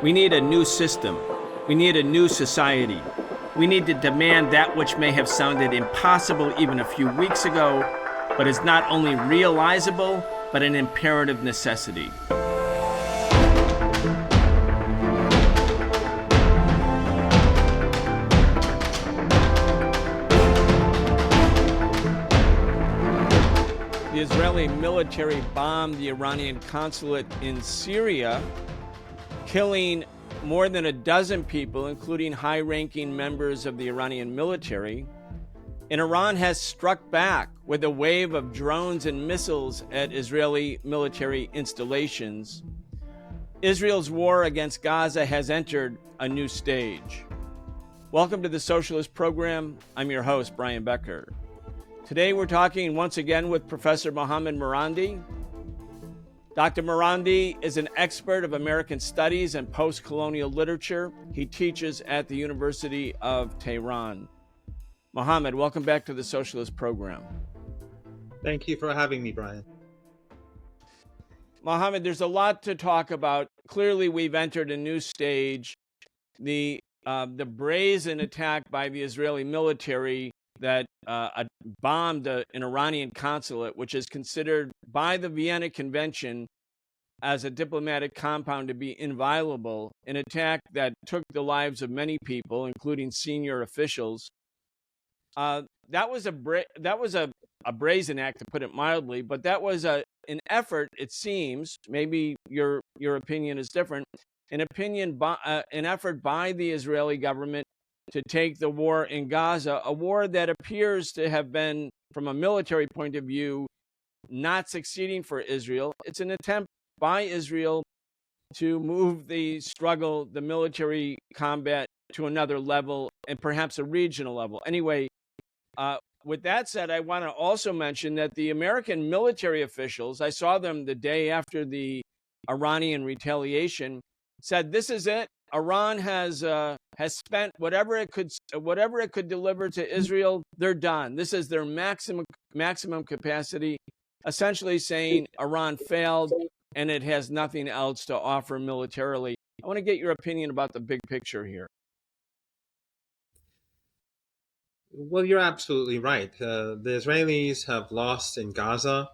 We need a new system. We need a new society. We need to demand that which may have sounded impossible even a few weeks ago, but is not only realizable, but an imperative necessity. The Israeli military bombed the Iranian consulate in Syria, killing more than a dozen people, including high-ranking members of the Iranian military. And Iran has struck back with a wave of drones and missiles at Israeli military installations. Israel's war against Gaza has entered a new stage. Welcome to the Socialist Program. I'm your host, Brian Becker. Today we're talking once again with Professor Mohammad Marandi. Dr. Marandi is an expert of American studies and post-colonial literature. He teaches at the University of Tehran. Mohammad, welcome back to the Socialist Program. Thank you for having me, Brian. Mohammad, there's a lot to talk about. Clearly, we've entered a new stage. The brazen attack by the Israeli military that bombed an Iranian consulate, which is considered by the Vienna Convention as a diplomatic compound to be inviolable, an attack that took the lives of many people, including senior officials. That was a brazen act, to put it mildly, but that was an effort, it seems, maybe your opinion is different, an effort by the Israeli government to take the war in Gaza, a war that appears to have been, from a military point of view, not succeeding for Israel. It's an attempt by Israel to move the struggle, the military combat, to another level and perhaps a regional level. Anyway, with that said, I want to also mention that the American military officials, I saw them the day after the Iranian retaliation, said this is it. Iran has spent whatever it could deliver to Israel. They're done. This is their maximum capacity, essentially saying Iran failed and it has nothing else to offer militarily. I want to get your opinion about the big picture here. Well, you're absolutely right. The Israelis have lost in Gaza.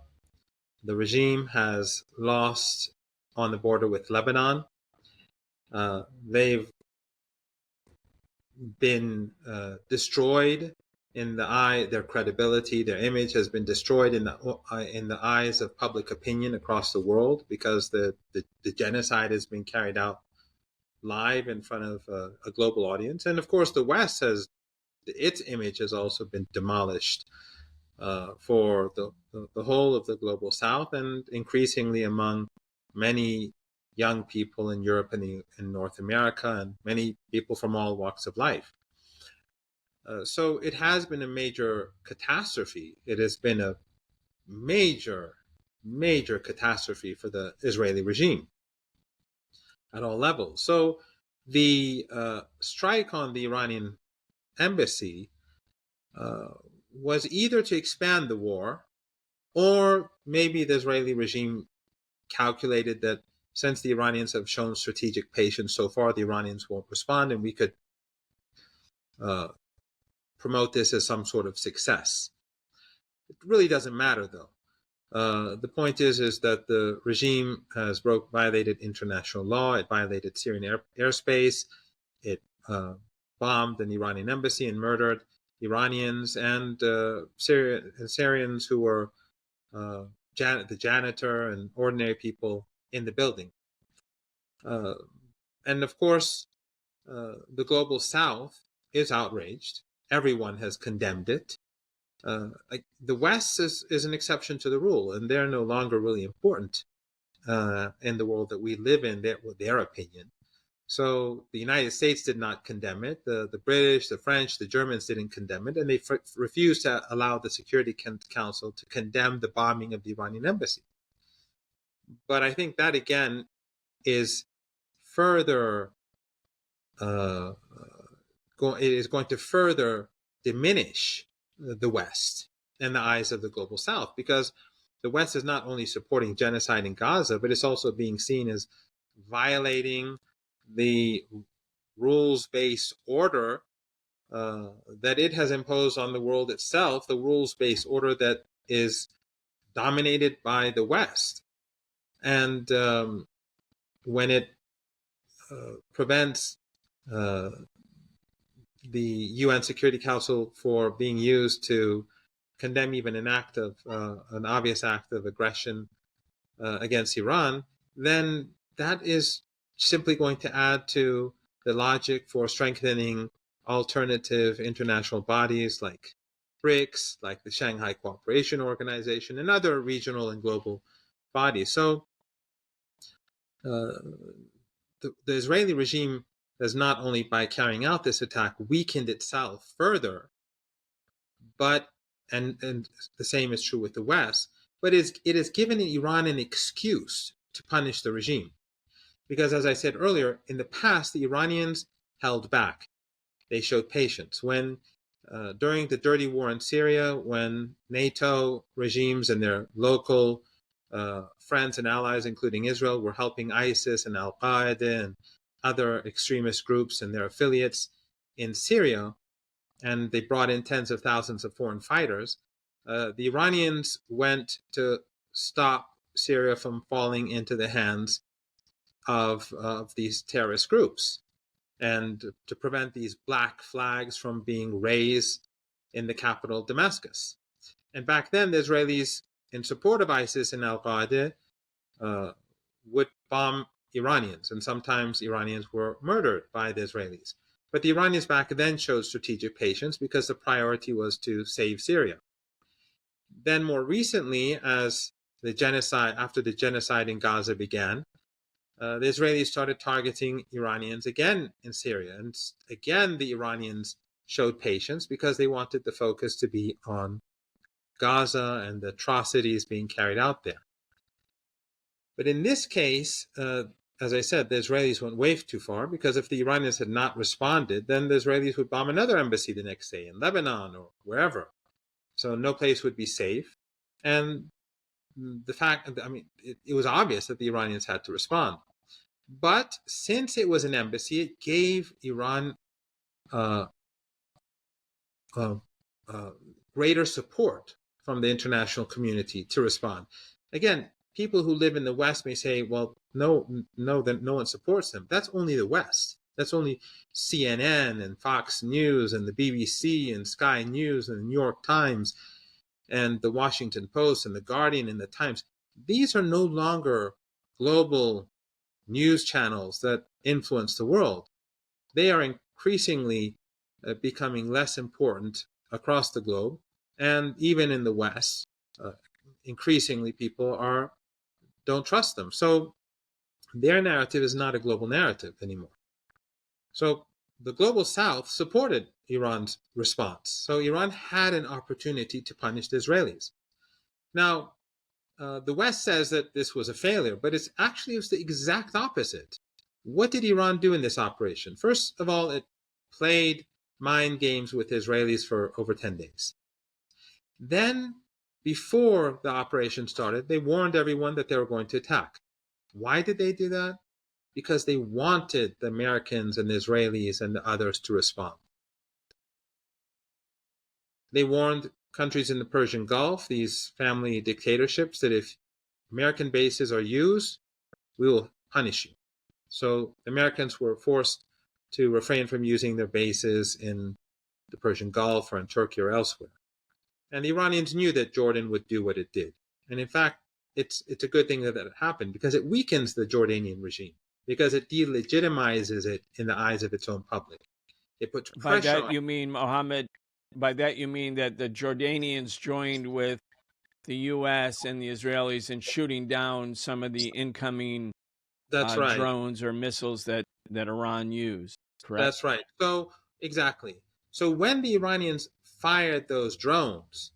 The regime has lost on the border with Lebanon. They've been destroyed in the eye. Their credibility, their image has been destroyed in the eyes of public opinion across the world because the genocide has been carried out live in front of a global audience. And of course, the West its image has also been demolished for the whole of the global South, and increasingly among many young people in Europe and in North America, and many people from all walks of life. So it has been a major catastrophe. It has been a major catastrophe for the Israeli regime at all levels. So the strike on the Iranian embassy was either to expand the war, or maybe the Israeli regime calculated that since the Iranians have shown strategic patience so far, the Iranians won't respond, and we could promote this as some sort of success. It really doesn't matter, though. The point is that the regime has violated international law. It violated Syrian airspace. It bombed an Iranian embassy and murdered Iranians and Syrians who were the janitor and ordinary people in the building. And of course, the global South is outraged. Everyone has condemned it. The West is an exception to the rule, and they're no longer really important in the world that we live in, their opinion. So the United States did not condemn it. The British, the French, the Germans didn't condemn it, and they refused to allow the Security Council to condemn the bombing of the Iranian embassy. But I think that, again, is further going to further diminish the West in the eyes of the global South, because the West is not only supporting genocide in Gaza, but it's also being seen as violating the rules-based order that it has imposed on the world itself, the rules-based order that is dominated by the West. And when it prevents the UN Security Council for being used to condemn even an obvious act of aggression against Iran, then that is simply going to add to the logic for strengthening alternative international bodies like BRICS, like the Shanghai Cooperation Organization, and other regional and global bodies. So the Israeli regime has not only by carrying out this attack weakened itself further, but and the same is true with the West, but it has given Iran an excuse to punish the regime. Because as I said earlier, in the past, the Iranians held back. They showed patience. When during the dirty war in Syria, when NATO regimes and their local friends and allies, including Israel, were helping ISIS and Al-Qaeda and other extremist groups and their affiliates in Syria, and they brought in tens of thousands of foreign fighters, the Iranians went to stop Syria from falling into the hands of these terrorist groups, and to prevent these black flags from being raised in the capital, Damascus. And back then, the Israelis, in support of ISIS and Al-Qaeda, would bomb Iranians, and sometimes Iranians were murdered by the Israelis. But the Iranians back then showed strategic patience because the priority was to save Syria. Then more recently, as the genocide, after the genocide in Gaza began, the Israelis started targeting Iranians again in Syria. And again, the Iranians showed patience because they wanted the focus to be on Gaza and the atrocities being carried out there. But in this case, as I said, the Israelis went way too far, because if the Iranians had not responded, then the Israelis would bomb another embassy the next day in Lebanon or wherever. So no place would be safe. And the fact, I mean, it was obvious that the Iranians had to respond. But since it was an embassy, it gave Iran greater support from the international community to respond. Again, people who live in the West may say, well, no, that no one supports them. That's only the West. That's only CNN and Fox News and the BBC and Sky News and the New York Times and the Washington Post and the Guardian and the Times. These are no longer global news channels that influence the world. They are increasingly becoming less important across the globe, and even in the West, increasingly people don't trust them. So their narrative is not a global narrative anymore. So the global South supported Iran's response. So Iran had an opportunity to punish the Israelis. Now, the West says that this was a failure, but it was the exact opposite. What did Iran do in this operation? First of all, it played mind games with the Israelis for over 10 days. Then, before the operation started, they warned everyone that they were going to attack. Why did they do that? Because they wanted the Americans and the Israelis and the others to respond. They warned countries in the Persian Gulf, these family dictatorships, that if American bases are used, we will punish you. So the Americans were forced to refrain from using their bases in the Persian Gulf or in Turkey or elsewhere. And the Iranians knew that Jordan would do what it did. And in fact, it's a good thing that it happened, because it weakens the Jordanian regime, because it delegitimizes it in the eyes of its own public. It puts pressure By that on. you mean, Mohammed, by that you mean that the Jordanians joined with the U.S. and the Israelis in shooting down some of the incoming That's right. drones or missiles that Iran used, correct? That's right. So, exactly. So when the Iranians fired those drones,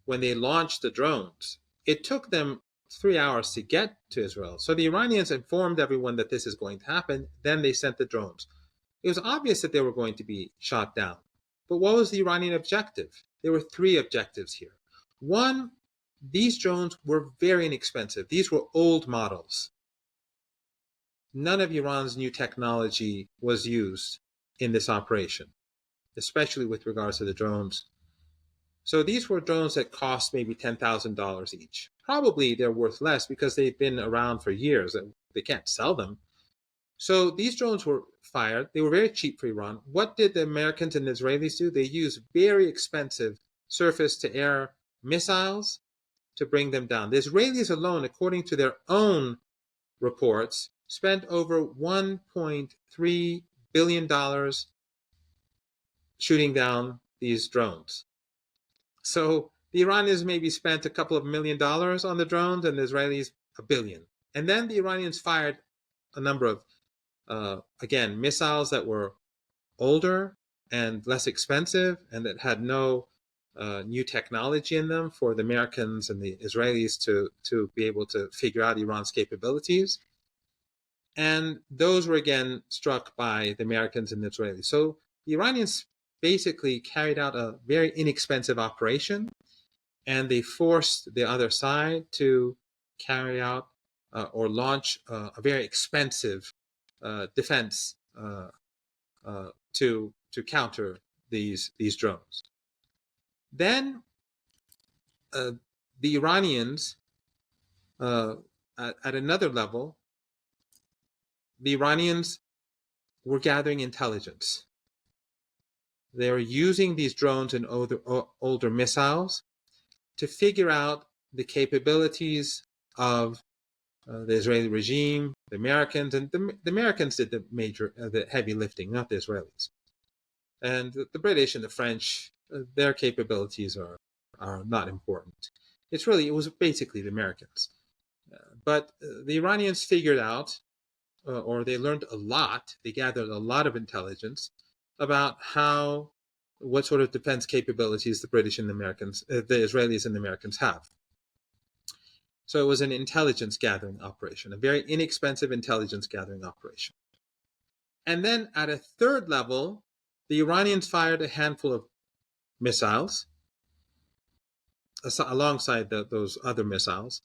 when they launched the drones, it took them 3 hours to get to Israel. So the Iranians informed everyone that this is going to happen. Then they sent the drones. It was obvious that they were going to be shot down. But what was the Iranian objective? There were three objectives here. One, these drones were very inexpensive. These were old models. none of Iran's new technology was used in this operation, especially with regards to the drones. So these were drones that cost maybe $10,000 each. Probably they're worth less because they've been around for years. They can't sell them. So these drones were fired. They were very cheap for Iran. What did the Americans and the Israelis do? They used very expensive surface-to-air missiles to bring them down. The Israelis alone, according to their own reports, spent over $1.3 billion shooting down these drones. So the Iranians maybe spent a couple of $1 million on the drones, and the Israelis $1 billion. And then the Iranians fired a number of, again, missiles that were older and less expensive and that had no new technology in them for the Americans and the Israelis to be able to figure out Iran's capabilities. And those were again struck by the Americans and the Israelis. So the Iranians basically carried out a very inexpensive operation, and they forced the other side to carry out or launch a very expensive defense to counter these drones. Then the Iranians, at another level, the Iranians were gathering intelligence. They were using these drones and older missiles to figure out the capabilities of the Israeli regime, the Americans, and the Americans did the heavy lifting, not the Israelis. And the British and the French, their capabilities are not important. It was basically the Americans. But the Iranians figured out, or they learned a lot, they gathered a lot of intelligence about what sort of defense capabilities the British and the Americans, the Israelis and the Americans have. So it was an intelligence gathering operation, a very inexpensive intelligence gathering operation. And then at a third level, the Iranians fired a handful of missiles alongside those other missiles.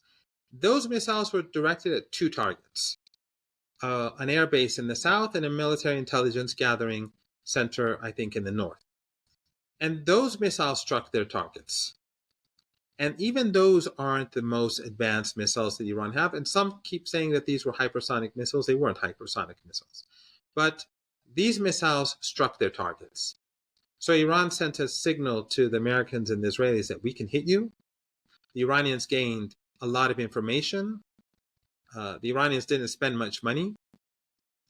Those missiles were directed at two targets, an air base in the south and a military intelligence gathering center, I think, in the north. And those missiles struck their targets. And even those aren't the most advanced missiles that Iran have. And some keep saying that these were hypersonic missiles. They weren't hypersonic missiles. But these missiles struck their targets. So Iran sent a signal to the Americans and the Israelis that we can hit you. The Iranians gained a lot of information. The Iranians didn't spend much money.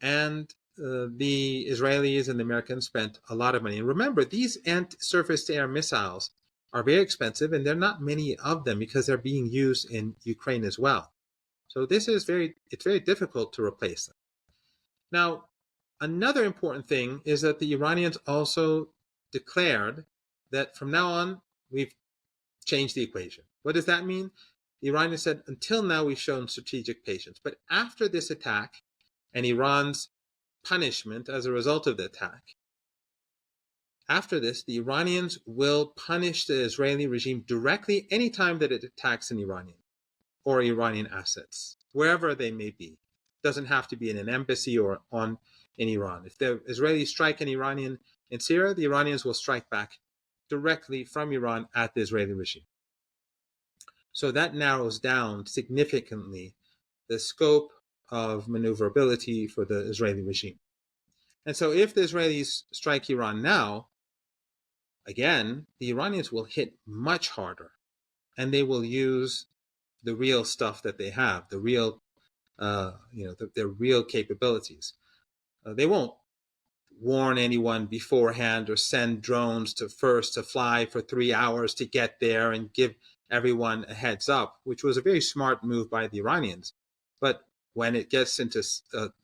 And the Israelis and the Americans spent a lot of money. And remember, these surface-to-air missiles are very expensive, and there are not many of them because they're being used in Ukraine as well. So it's very difficult to replace them. Now, another important thing is that the Iranians also declared that from now on, we've changed the equation. What does that mean? The Iranians said, until now, we've shown strategic patience. But after this attack and Iran's punishment as a result of the attack, after this, the Iranians will punish the Israeli regime directly anytime that it attacks an Iranian or Iranian assets, wherever they may be. It doesn't have to be in an embassy or in Iran. If the Israelis strike an Iranian in Syria, the Iranians will strike back directly from Iran at the Israeli regime. So that narrows down significantly the scope of maneuverability for the Israeli regime. And so if the Israelis strike Iran now, again, the Iranians will hit much harder, and they will use the real stuff that they have, the real, their real capabilities. They won't warn anyone beforehand or send drones to fly for 3 hours to get there and give everyone a heads up, which was a very smart move by the Iranians. But when it gets into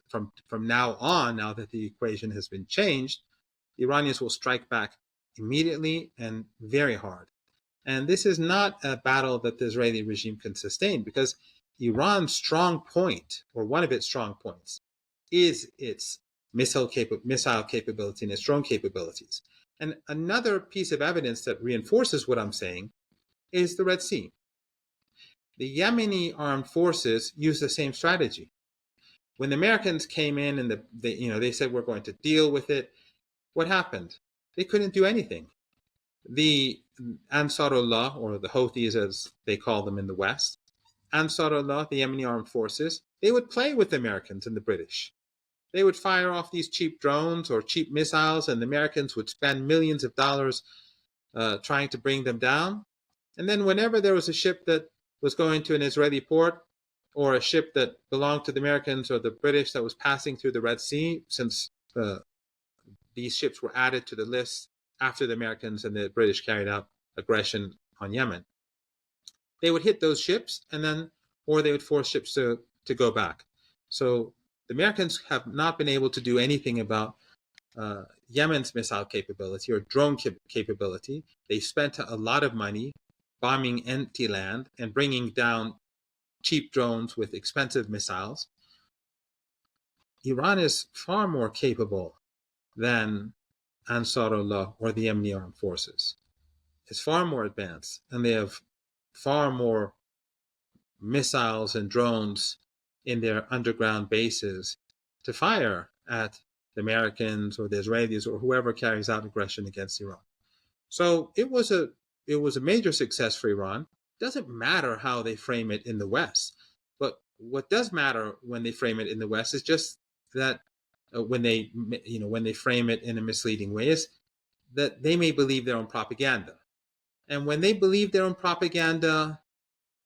from now on, now that the equation has been changed, the Iranians will strike back immediately and very hard. And this is not a battle that the Israeli regime can sustain, because Iran's strong point, or one of its strong points, is its missile capability and its drone capabilities. And another piece of evidence that reinforces what I'm saying is the Red Sea. The Yemeni armed forces use the same strategy. When the Americans came in and they said we're going to deal with it, what happened? They couldn't do anything. The Ansarullah, or the Houthis as they call them in the West, Ansarullah, the Yemeni armed forces, they would play with the Americans and the British. They would fire off these cheap drones or cheap missiles, and the Americans would spend millions of dollars trying to bring them down. And then whenever there was a ship that was going to an Israeli port, or a ship that belonged to the Americans or the British that was passing through the Red Sea, since these ships were added to the list after the Americans and the British carried out aggression on Yemen, they would hit those ships, and then, or they would force ships to go back. So the Americans have not been able to do anything about Yemen's missile capability or drone capability. They spent a lot of money bombing empty land and bringing down cheap drones with expensive missiles. Iran is far more capable than Ansarullah or the Yemeni armed forces. It's far more advanced, and they have far more missiles and drones in their underground bases to fire at the Americans or the Israelis or whoever carries out aggression against Iran. So it was a major success for Iran. It doesn't matter how they frame it in the West, but what does matter when they frame it in the West is just that when they frame it in a misleading way, is that they may believe their own propaganda. And when they believe their own propaganda,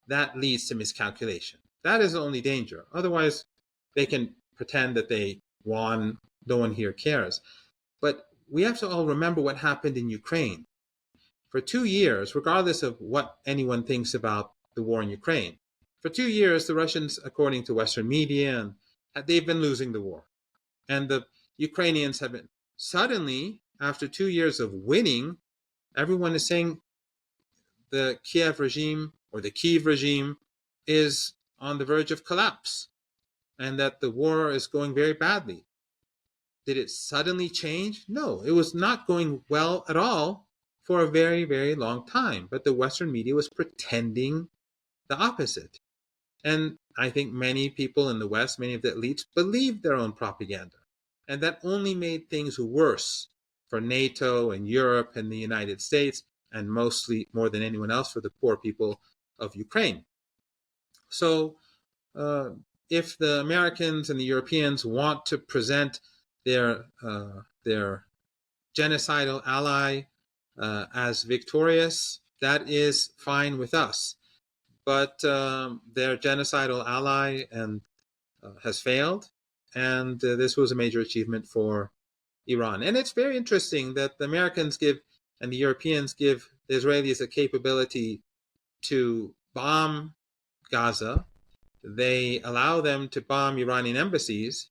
that leads to miscalculation. That is the only danger. Otherwise, they can pretend that they won, no one here cares. But we have to all remember what happened in Ukraine. For 2 years, regardless of what anyone thinks about the war in Ukraine, for 2 years, the Russians, according to Western media, they've been losing the war. And the Ukrainians have been, suddenly, after 2 years of winning, everyone is saying the Kiev regime or the Kyiv regime is on the verge of collapse and that the war is going very badly. Did it suddenly change? No, it was not going well at all for a very, very long time. But the Western media was pretending the opposite. And I think many people in the West, many of the elites, believed their own propaganda. And that only made things worse for NATO and Europe and the United States, and mostly, more than anyone else, for the poor people of Ukraine. So if the Americans and the Europeans want to present their genocidal ally as victorious, that is fine with us. But their genocidal ally has failed, and this was a major achievement for Iran. And it's very interesting that the Americans give and the Europeans give the Israelis a capability to bomb Gaza. They allow them to bomb Iranian embassies,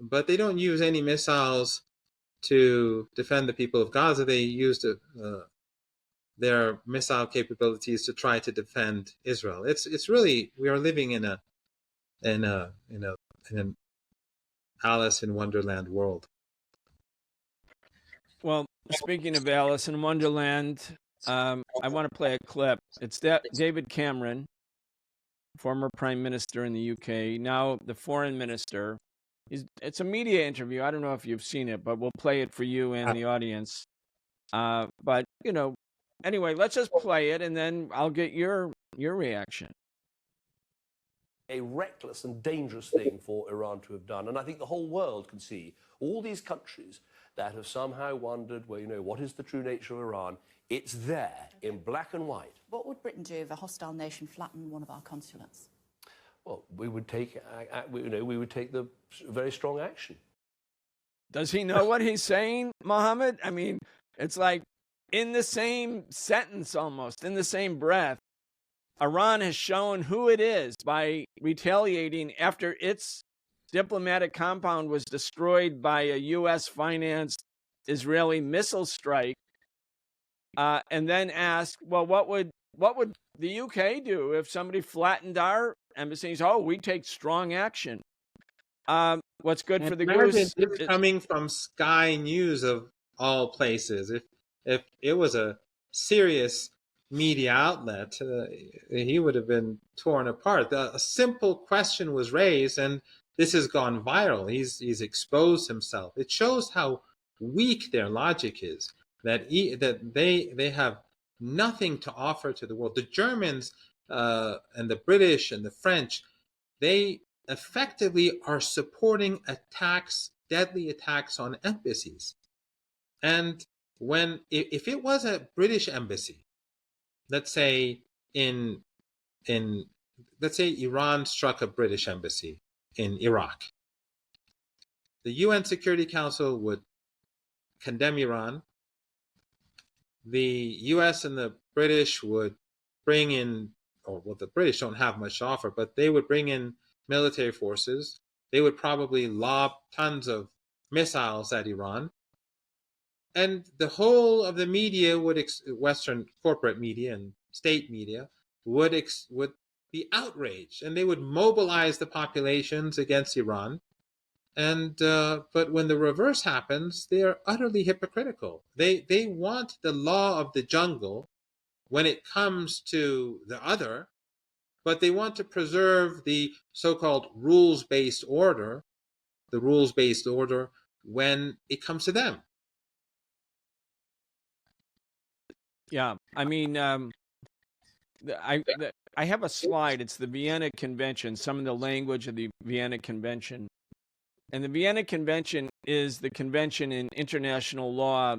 but they don't use any missiles to defend the people of Gaza. They used their missile capabilities to try to defend Israel. It's really, we are living in an Alice in Wonderland world. Well, speaking of Alice in Wonderland, I want to play a clip. It's David Cameron, former prime minister in the UK, now the foreign minister. It's a media interview. I don't know if you've seen it, but we'll play it for you and the audience. But, anyway, let's just play it, and then I'll get your reaction. A reckless and dangerous thing for Iran to have done. And I think the whole world can see all these countries that have somehow wondered, well, what is the true nature of Iran? It's there in black and white. What would Britain do if a hostile nation flattened one of our consulates? Well, we would take the very strong action. Does he know what he's saying, Mohammed? I mean, it's like in the same sentence, almost in the same breath. Iran has shown who it is by retaliating after its diplomatic compound was destroyed by a U.S.-financed Israeli missile strike, and then ask, well, what would the UK do if somebody flattened our embassies? Oh, we take strong action. What's good for the goose? It's coming from Sky News of all places. If it was a serious media outlet, he would have been torn apart. A simple question was raised, and this has gone viral. He's exposed himself. It shows how weak their logic is. That they have nothing to offer to the world. The Germans and the British and the French, they effectively are supporting attacks, deadly attacks on embassies. And if it was a British embassy, let's say let's say Iran struck a British embassy in Iraq, the UN Security Council would condemn Iran. The US and the British would bring in, or well, the British don't have much to offer, but they would bring in military forces. They would probably lob tons of missiles at Iran. And the whole of the media Western corporate media and state media would be outraged, and they would mobilize the populations against Iran. And but when the reverse happens, they are utterly hypocritical. They want the law of the jungle when it comes to the other, but they want to preserve the so-called rules-based order, when it comes to them. Yeah, I mean, I have a slide. It's the Vienna Convention, some of the language of the Vienna Convention. And the Vienna Convention is the convention in international law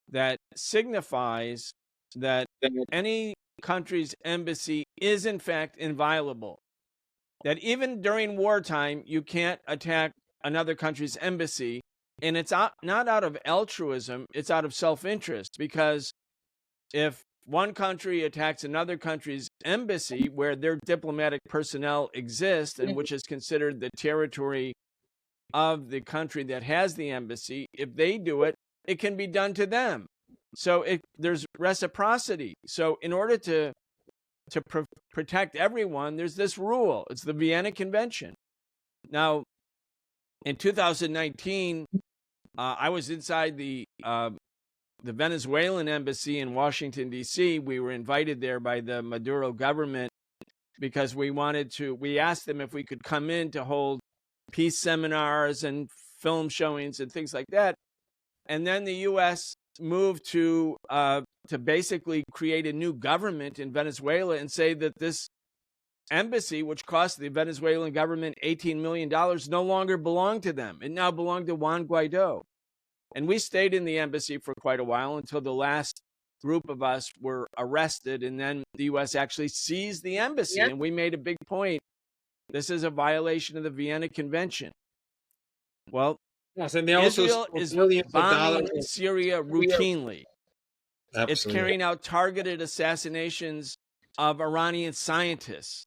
that signifies that any country's embassy is in fact inviolable. That even during wartime, you can't attack another country's embassy. And it's not out of altruism, it's out of self-interest. Because if one country attacks another country's embassy where their diplomatic personnel exist, and which is considered the territory of the country that has the embassy, if they do it, it can be done to them. So there's reciprocity. So in order to protect everyone, there's this rule. It's the Vienna Convention. Now, in 2019, I was inside the Venezuelan embassy in Washington, D.C. We were invited there by the Maduro government because we asked them if we could come in to hold peace seminars and film showings and things like that. And then the U.S. moved to basically create a new government in Venezuela and say that this embassy, which cost the Venezuelan government $18 million, no longer belonged to them. It now belonged to Juan Guaido. And we stayed in the embassy for quite a while until the last group of us were arrested. And then the U.S. actually seized the embassy. And we made a big point. This is a violation of the Vienna Convention. Well, yes, and they also Israel is bombing Syria routinely. Absolutely. It's carrying out targeted assassinations of Iranian scientists,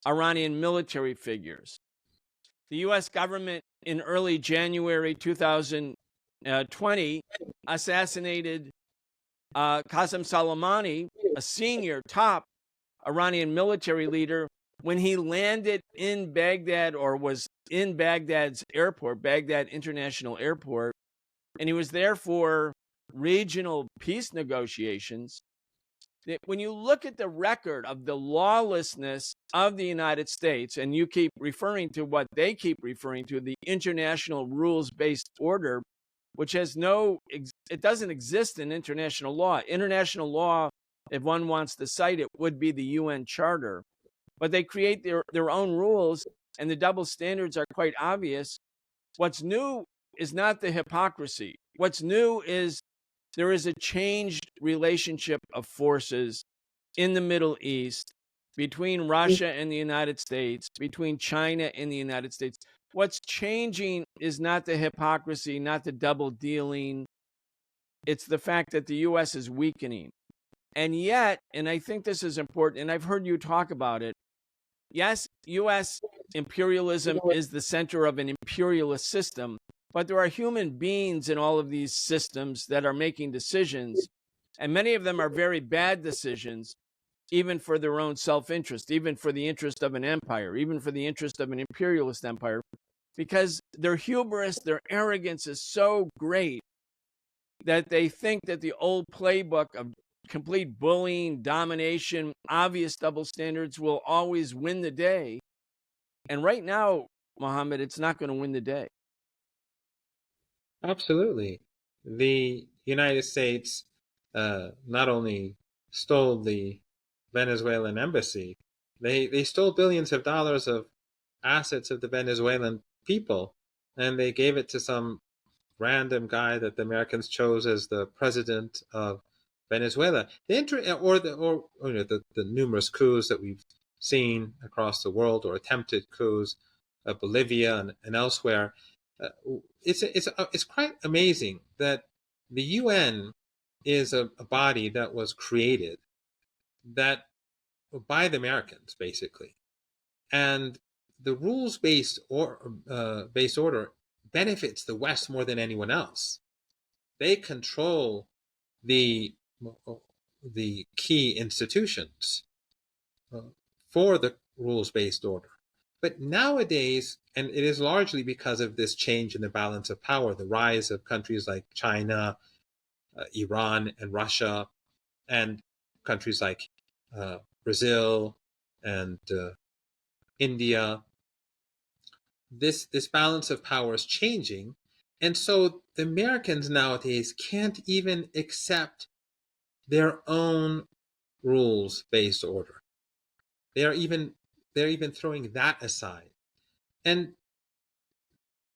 Iranian military figures. The U.S. government in early January 2020 assassinated Qasem Soleimani, a senior top Iranian military leader, when he landed in Baghdad, or was in Baghdad's airport, Baghdad International Airport, and he was there for regional peace negotiations. When you look at the record of the lawlessness of the United States, and you keep referring to what they keep referring to, the international rules-based order, which has it doesn't exist in international law. International law, if one wants to cite it, would be the UN Charter. But they create their own rules, and the double standards are quite obvious. What's new is not the hypocrisy. What's new is there is a changed relationship of forces in the Middle East between Russia and the United States, between China and the United States. What's changing is not the hypocrisy, not the double dealing. It's the fact that the U.S. is weakening. And yet, and I think this is important, and I've heard you talk about it, yes, U.S. imperialism is the center of an imperialist system, but there are human beings in all of these systems that are making decisions, and many of them are very bad decisions, even for their own self-interest, even for the interest of an empire, even for the interest of an imperialist empire, because their hubris, their arrogance is so great that they think that the old playbook of complete bullying, domination, obvious double standards will always win the day. And right now, Mohammed, it's not going to win the day. Absolutely. The United States not only stole the Venezuelan embassy, they stole billions of dollars of assets of the Venezuelan people, and they gave it to some random guy that the Americans chose as the president of Venezuela. The numerous coups that we've seen across the world, or attempted coups of Bolivia and elsewhere. It's quite amazing that the UN is a body that was created that by the Americans, basically, and the rules-based order benefits the West more than anyone else. They control the key institutions for the rules-based order. But nowadays, and it is largely because of this change in the balance of power, the rise of countries like China, Iran, and Russia, and countries like Brazil and India, this balance of power is changing. And so the Americans nowadays can't even accept their own rules-based order. They're even throwing that aside. And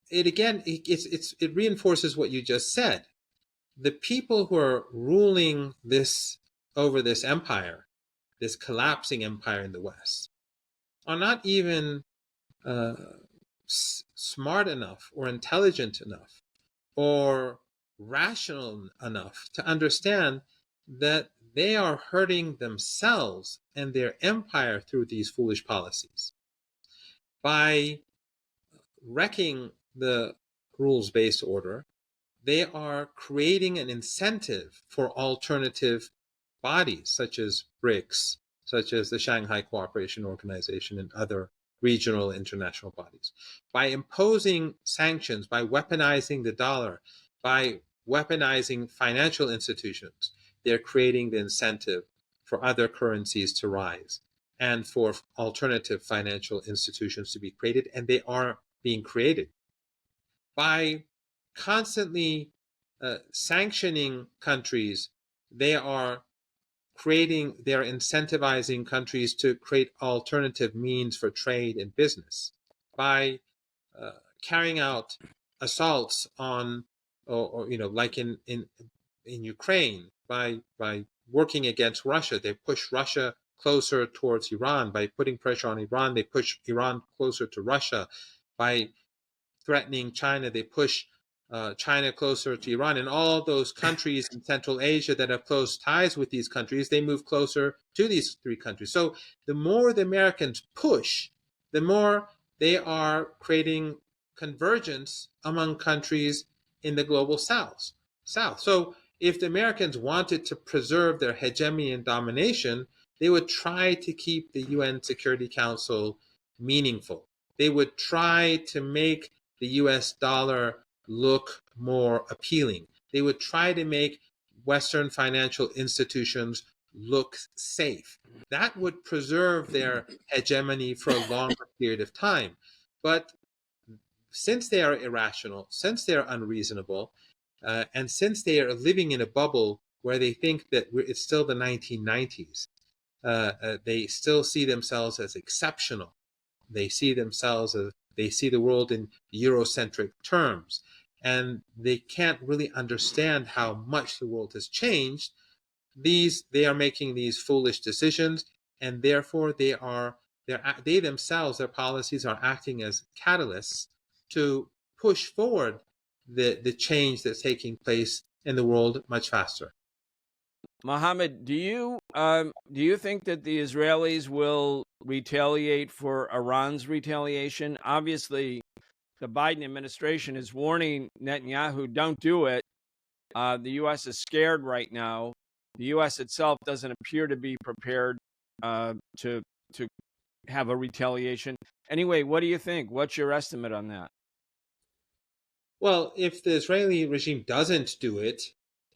it reinforces what you just said. The people who are ruling over this empire, this collapsing empire in the West, are not even smart enough or intelligent enough or rational enough to understand that they are hurting themselves and their empire through these foolish policies. By wrecking the rules-based order, they are creating an incentive for alternative bodies such as BRICS, such as the Shanghai Cooperation Organization, and other regional international bodies. By imposing sanctions, by weaponizing the dollar, by weaponizing financial institutions, they're creating the incentive for other currencies to rise and for alternative financial institutions to be created, and they are being created. By constantly sanctioning countries, they're incentivizing countries to create alternative means for trade and business. By carrying out assaults on, like in Ukraine, by working against Russia, they push Russia closer towards Iran. By putting pressure on Iran, they push Iran closer to Russia. By threatening China, they push China closer to Iran. And all those countries in Central Asia that have close ties with these countries, they move closer to these three countries. So the more the Americans push, the more they are creating convergence among countries in the global South. So if the Americans wanted to preserve their hegemony and domination, they would try to keep the UN Security Council meaningful. They would try to make the US dollar look more appealing. They would try to make Western financial institutions look safe. That would preserve their hegemony for a longer period of time. But since they are irrational, since they are unreasonable, and since they are living in a bubble where they think that it's still the 1990s, they still see themselves as exceptional. They see the world in Eurocentric terms, and they can't really understand how much the world has changed. They are making these foolish decisions, and therefore they themselves, their policies are acting as catalysts to push forward the change that's taking place in the world much faster. Mohammed, do you think that the Israelis will retaliate for Iran's retaliation? Obviously, the Biden administration is warning Netanyahu, don't do it. The U.S. is scared right now. The U.S. itself doesn't appear to be prepared to have a retaliation. Anyway, what do you think? What's your estimate on that? Well, if the Israeli regime doesn't do it,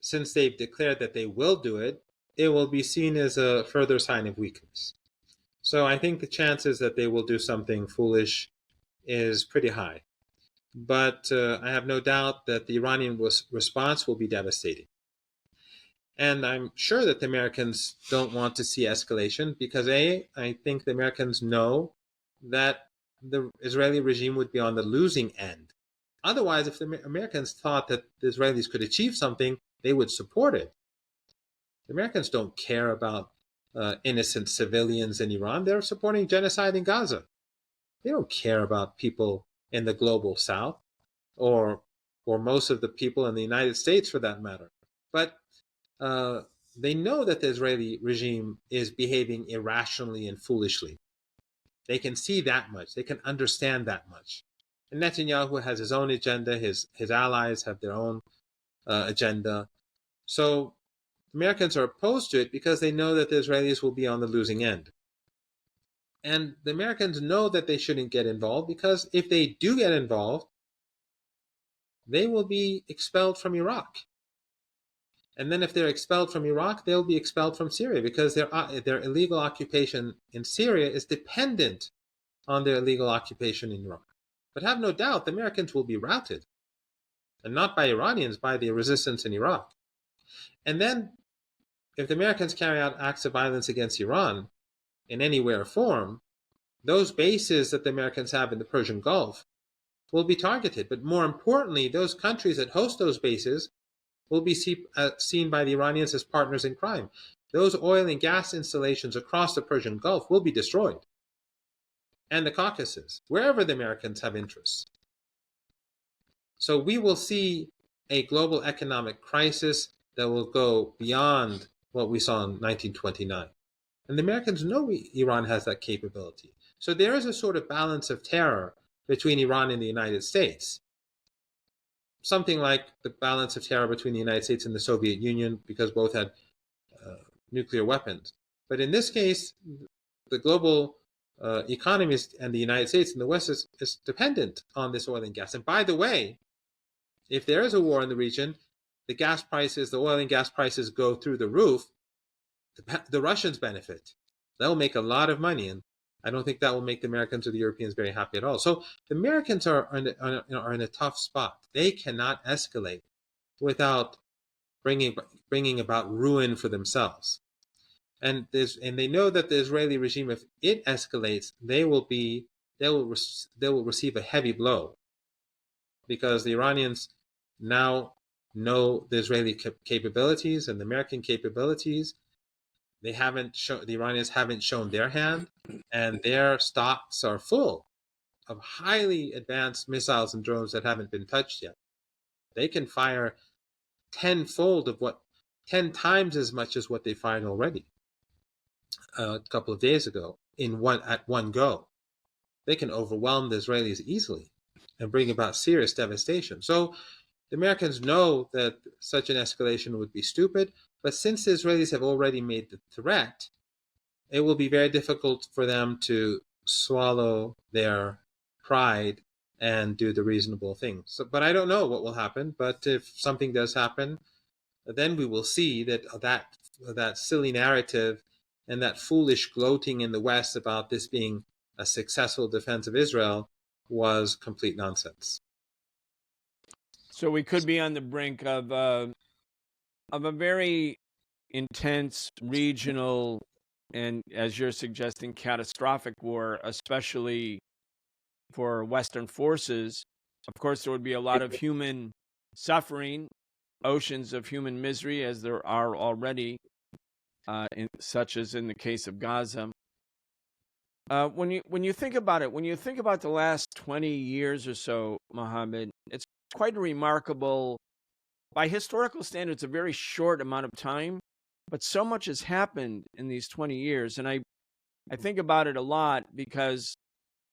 since they've declared that they will do it, it will be seen as a further sign of weakness. So I think the chances that they will do something foolish is pretty high. But I have no doubt that the Iranian response will be devastating. And I'm sure that the Americans don't want to see escalation because, A, I think the Americans know that the Israeli regime would be on the losing end. Otherwise, if the Americans thought that the Israelis could achieve something, they would support it. The Americans don't care about innocent civilians in Iran. They're supporting genocide in Gaza. They don't care about people in the global south or most of the people in the United States for that matter. But they know that the Israeli regime is behaving irrationally and foolishly. They can see that much. They can understand that much. And Netanyahu has his own agenda. His allies have their own agenda. So Americans are opposed to it because they know that the Israelis will be on the losing end. And the Americans know that they shouldn't get involved because if they do get involved, they will be expelled from Iraq. And then if they're expelled from Iraq, they'll be expelled from Syria because their illegal occupation in Syria is dependent on their illegal occupation in Iraq. But have no doubt, the Americans will be routed. And not by Iranians, by the resistance in Iraq. And then, if the Americans carry out acts of violence against Iran in any way or form, those bases that the Americans have in the Persian Gulf will be targeted. But more importantly, those countries that host those bases will be seen by the Iranians as partners in crime. Those oil and gas installations across the Persian Gulf will be destroyed. And the Caucasus, wherever the Americans have interests. So we will see a global economic crisis that will go beyond what we saw in 1929. And the Americans know Iran has that capability. So there is a sort of balance of terror between Iran and the United States. Something like the balance of terror between the United States and the Soviet Union, because both had nuclear weapons. But in this case, the global economy and the United States and the West is dependent on this oil and gas. And by the way, if there is a war in the region, the gas prices, the oil and gas prices go through the roof, the Russians benefit. They'll make a lot of money, and I don't think that will make the Americans or the Europeans very happy at all. So the Americans are in a tough spot. They cannot escalate without bringing about ruin for themselves. And they know that the Israeli regime, if it escalates, they will receive a heavy blow, because the Iranians now know the Israeli capabilities and the American capabilities. The Iranians haven't shown their hand, and their stocks are full of highly advanced missiles and drones that haven't been touched yet. They can fire 10 times as much as what they fired already a couple of days ago at one go. They can overwhelm the Israelis easily and bring about serious devastation. So the Americans know that such an escalation would be stupid, but since the Israelis have already made the threat, it will be very difficult for them to swallow their pride and do the reasonable thing. But I don't know what will happen. But if something does happen, then we will see that silly narrative and that foolish gloating in the West about this being a successful defense of Israel was complete nonsense. So we could be on the brink of a very intense regional and, as you're suggesting, catastrophic war, especially for Western forces. Of course, there would be a lot of human suffering, oceans of human misery, as there are already, such as in the case of Gaza. When you think about it, when you think about the last 20 years or so, Mohammed, it's quite remarkable. By historical standards, a very short amount of time, but so much has happened in these 20 years. And I think about it a lot because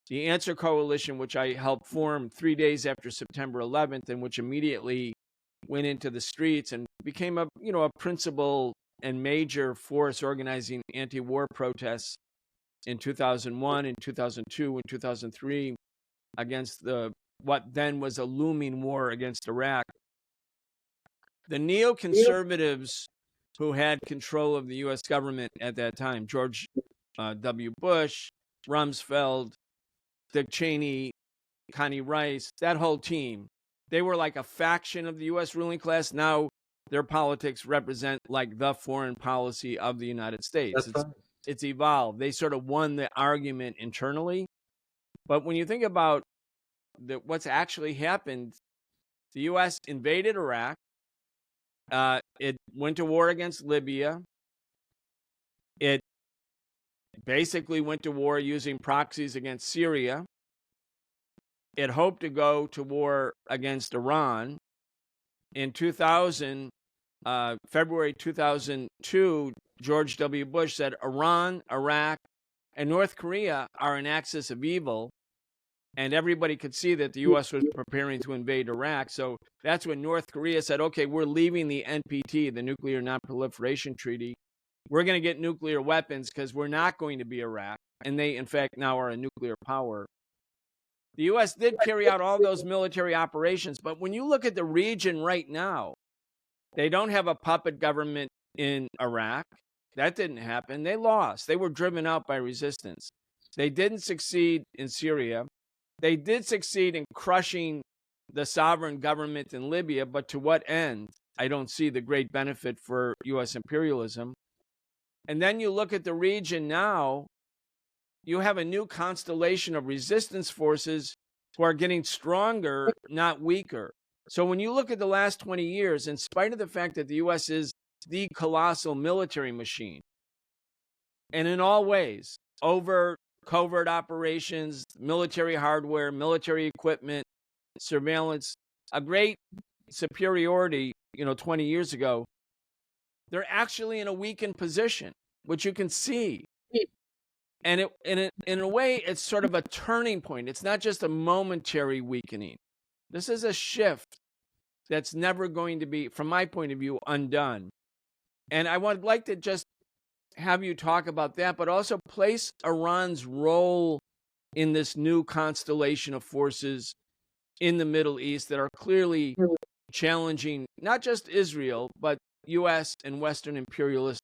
the Answer Coalition, which I helped form 3 days after September 11th, and which immediately went into the streets and became a principal and major force organizing anti-war protests in 2001, in 2002, in 2003 against what then was a looming war against Iraq. The neoconservatives who had control of the U.S. government at that time, George W. Bush, Rumsfeld, Dick Cheney, Connie Rice, that whole team, they were like a faction of the U.S. ruling class. Now their politics represent like the foreign policy of the United States. That's right. It's evolved. They sort of won the argument internally. But when you think about what's actually happened, the U.S. invaded Iraq. It went to war against Libya. It basically went to war using proxies against Syria. It hoped to go to war against Iran. In 2000, February 2002, George W. Bush said Iran, Iraq, and North Korea are an axis of evil. And everybody could see that the U.S. was preparing to invade Iraq. So that's when North Korea said, okay, we're leaving the NPT, the Nuclear Non-Proliferation Treaty. We're going to get nuclear weapons because we're not going to be Iraq. And they, in fact, now are a nuclear power. The U.S. did carry out all those military operations. But when you look at the region right now, they don't have a puppet government in Iraq. That didn't happen. They lost. They were driven out by resistance. They didn't succeed in Syria. They did succeed in crushing the sovereign government in Libya, but to what end? I don't see the great benefit for U.S. imperialism. And then you look at the region now, you have a new constellation of resistance forces who are getting stronger, not weaker. So when you look at the last 20 years, in spite of the fact that the U.S. is the colossal military machine, and in all ways, over covert operations, military hardware, military equipment, surveillance, a great superiority, 20 years ago, they're actually in a weakened position, which you can see. And in a way, it's sort of a turning point. It's not just a momentary weakening. This is a shift that's never going to be, from my point of view, undone. And I would like to just have you talk about that, but also place Iran's role in this new constellation of forces in the Middle East that are clearly challenging not just Israel, but U.S. and Western imperialist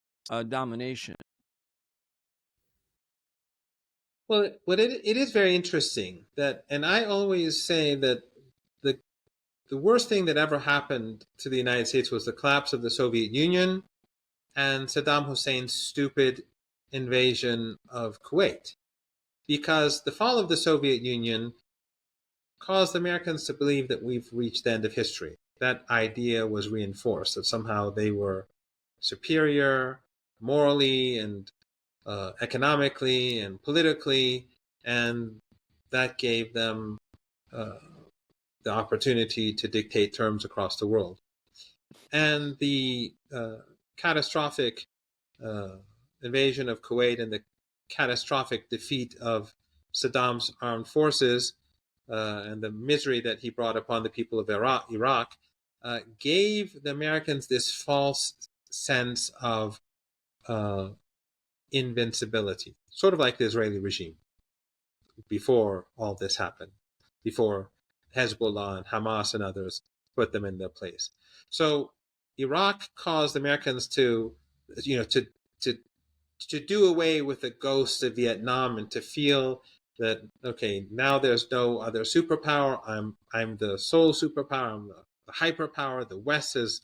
domination. Well, it is very interesting that, and I always say that the worst thing that ever happened to the United States was the collapse of the Soviet Union and Saddam Hussein's stupid invasion of Kuwait. Because the fall of the Soviet Union caused Americans to believe that we've reached the end of history. That idea was reinforced, that somehow they were superior morally and economically and politically, and that gave them the opportunity to dictate terms across the world. And the catastrophic invasion of Kuwait and the catastrophic defeat of Saddam's armed forces and the misery that he brought upon the people of Iraq gave the Americans this false sense of invincibility, sort of like the Israeli regime before all this happened, before Hezbollah and Hamas and others put them in their place. So Iraq caused Americans to do away with the ghosts of Vietnam and to feel that, okay, now there's no other superpower. I'm the sole superpower. I'm the hyperpower. The West is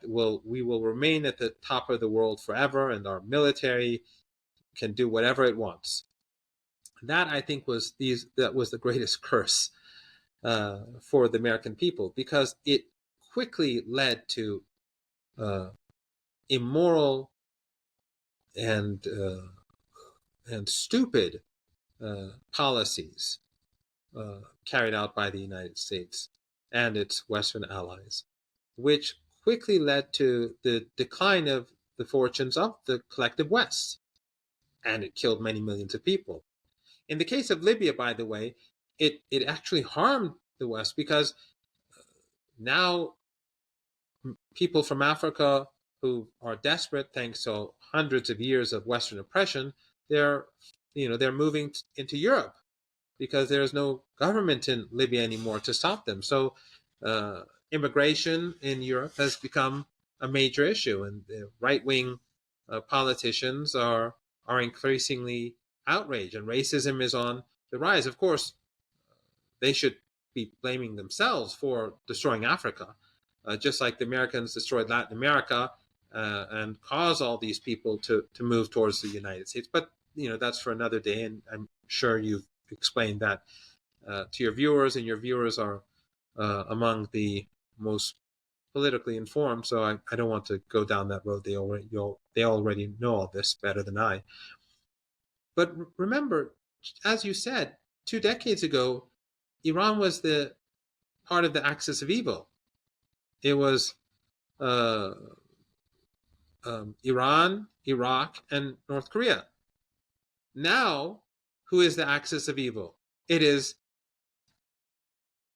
we will remain at the top of the world forever, and our military can do whatever it wants. That, I think, was the greatest curse for the American people, because it quickly led to immoral and stupid policies carried out by the United States and its Western allies, which quickly led to the decline of the fortunes of the collective West, and it killed many millions of people. In the case of Libya, by the way, it actually harmed the West, because now people from Africa who are desperate, thanks to hundreds of years of Western oppression, they're moving into Europe because there's no government in Libya anymore to stop them. So immigration in Europe has become a major issue, and the right-wing politicians are increasingly outraged, and racism is on the rise. Of course, they should be blaming themselves for destroying Africa, just like the Americans destroyed Latin America and caused all these people to move towards the United States. But that's for another day, and I'm sure you've explained that to your viewers, and your viewers are among the most politically informed, so I don't want to go down that road. They already know all this better than I. But remember, as you said, 2 decades ago, Iran was the part of the axis of evil. It was Iran, Iraq, and North Korea. Now, who is the axis of evil? It is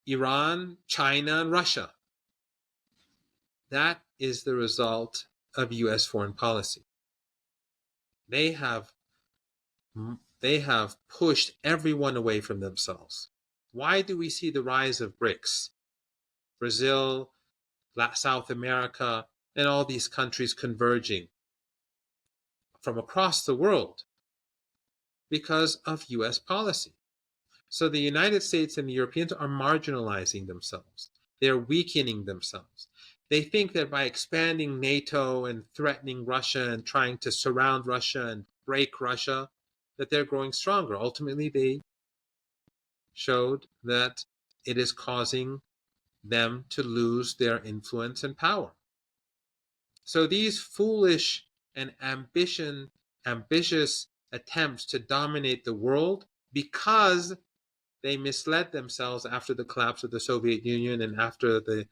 Iran, China, and Russia. That is the result of U.S. foreign policy. They have pushed everyone away from themselves. Why do we see the rise of BRICS? Brazil, South America, and all these countries converging from across the world because of U.S. policy. So the United States and the Europeans are marginalizing themselves. They're weakening themselves. They think that by expanding NATO and threatening Russia and trying to surround Russia and break Russia, that they're growing stronger. Ultimately, they showed that it is causing them to lose their influence and power. So these foolish and ambitious attempts to dominate the world, because they misled themselves after the collapse of the Soviet Union and after the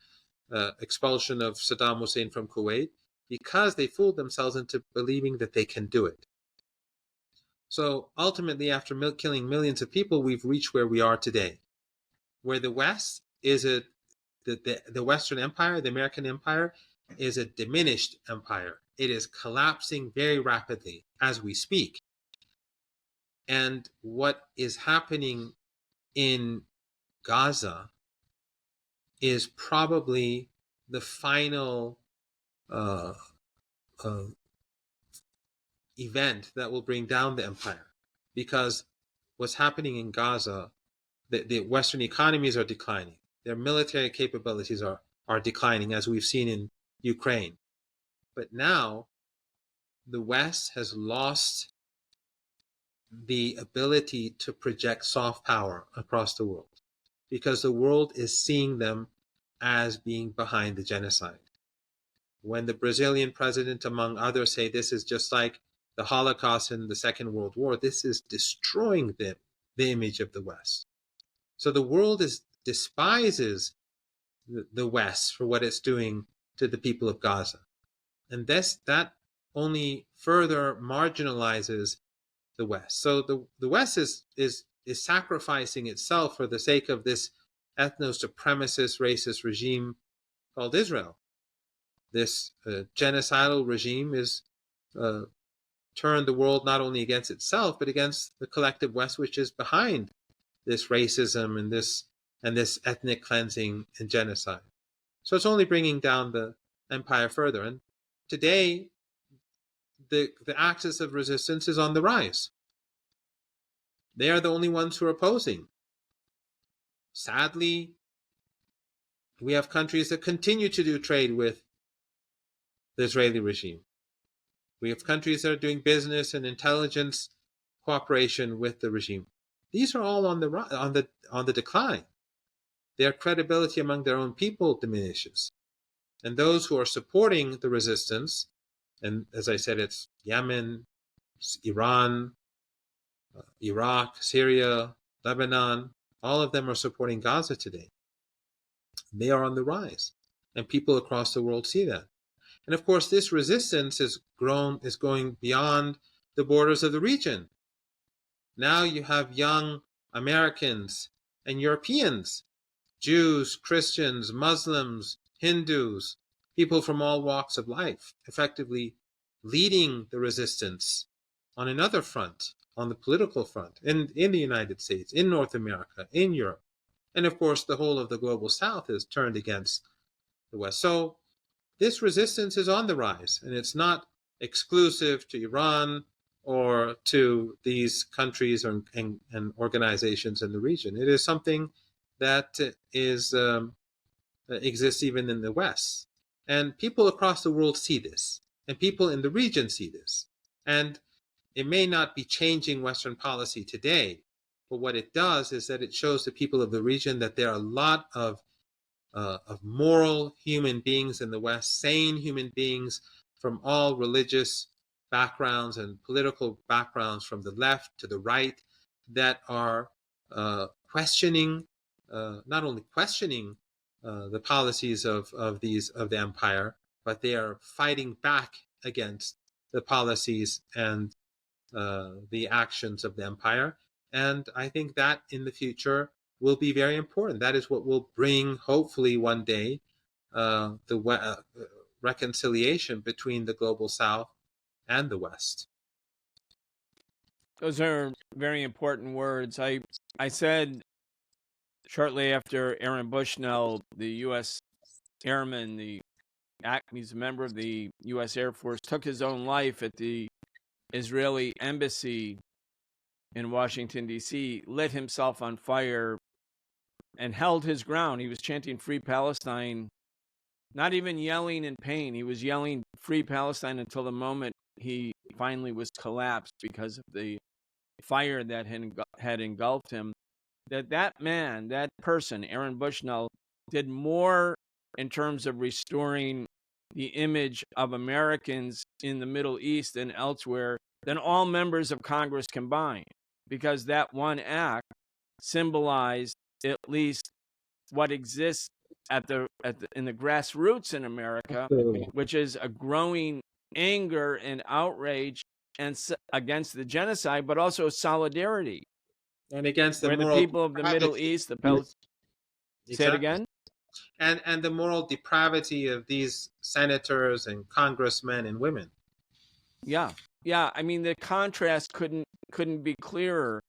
expulsion of Saddam Hussein from Kuwait, because they fooled themselves into believing that they can do it. So ultimately, after killing millions of people, we've reached where we are today, where the West is the Western Empire, the American Empire, is a diminished empire. It is collapsing very rapidly as we speak. And what is happening in Gaza is probably the final event that will bring down the empire, because what's happening in Gaza, the Western economies are declining. Their military capabilities are declining, as we've seen in Ukraine. But now the West has lost the ability to project soft power across the world, because the world is seeing them as being behind the genocide. When the Brazilian president, among others, say this is just like the Holocaust and the Second World War, this is destroying the image of the West. So the world despises the West for what it's doing to the people of Gaza. And that only further marginalizes the West. So the West is sacrificing itself for the sake of this ethno-supremacist, racist regime called Israel. This genocidal regime is turned the world not only against itself, but against the collective West, which is behind this racism and this ethnic cleansing and genocide. So it's only bringing down the empire further. And today, the axis of resistance is on the rise. They are the only ones who are opposing. Sadly, we have countries that continue to do trade with the Israeli regime. We have countries that are doing business and intelligence cooperation with the regime. These are all on the decline. Their credibility among their own people diminishes. And those who are supporting the resistance, and as I said, it's Yemen, Iran, Iraq, Syria, Lebanon, all of them are supporting Gaza today. They are on the rise, and people across the world see that. And of course, this resistance is going beyond the borders of the region. Now you have young Americans and Europeans, Jews, Christians, Muslims, Hindus, people from all walks of life, effectively leading the resistance on another front, on the political front, in the United States, in North America, in Europe. And of course, the whole of the global South is turned against the West. So this resistance is on the rise, and it's not exclusive to Iran or to these countries and organizations in the region. It is something that exists even in the West. And people across the world see this, and people in the region see this. And it may not be changing Western policy today, but what it does is that it shows the people of the region that there are a lot of moral human beings in the West, sane human beings from all religious backgrounds and political backgrounds, from the left to the right, that are questioning, not only questioning the policies of the empire, but they are fighting back against the policies and the actions of the empire. And I think that in the future will be very important. That is what will bring, hopefully one day, the reconciliation between the global South and the West. Those are very important words. I said shortly after Aaron Bushnell, the U.S. airman, he's a member of the U.S. Air Force, took his own life at the Israeli embassy in Washington, D.C., lit himself on fire and held his ground. He was chanting Free Palestine, not even yelling in pain. He was yelling Free Palestine until the moment he finally was collapsed because of the fire that had engulfed him. That man, that person, Aaron Bushnell, did more in terms of restoring the image of Americans in the Middle East and elsewhere than all members of Congress combined, because that one act symbolized at least what exists in the grassroots in America, which is a growing anger and outrage against the genocide, but also solidarity. And against the people of the Middle East, the Palestinians. Exactly. Say it again? And the moral depravity of these senators and congressmen and women. Yeah. I mean, the contrast couldn't be clearer.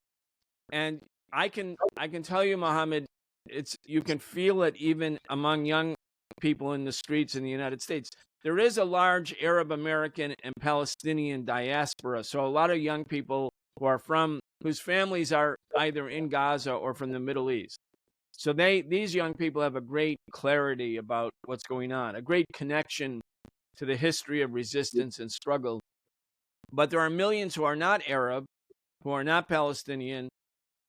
And I can tell you, Mohammed, you can feel it even among young people in the streets in the United States. There is a large Arab American and Palestinian diaspora. So a lot of young people whose families are either in Gaza or from the Middle East. So these young people have a great clarity about what's going on, a great connection to the history of resistance and struggle. But there are millions who are not Arab, who are not Palestinian,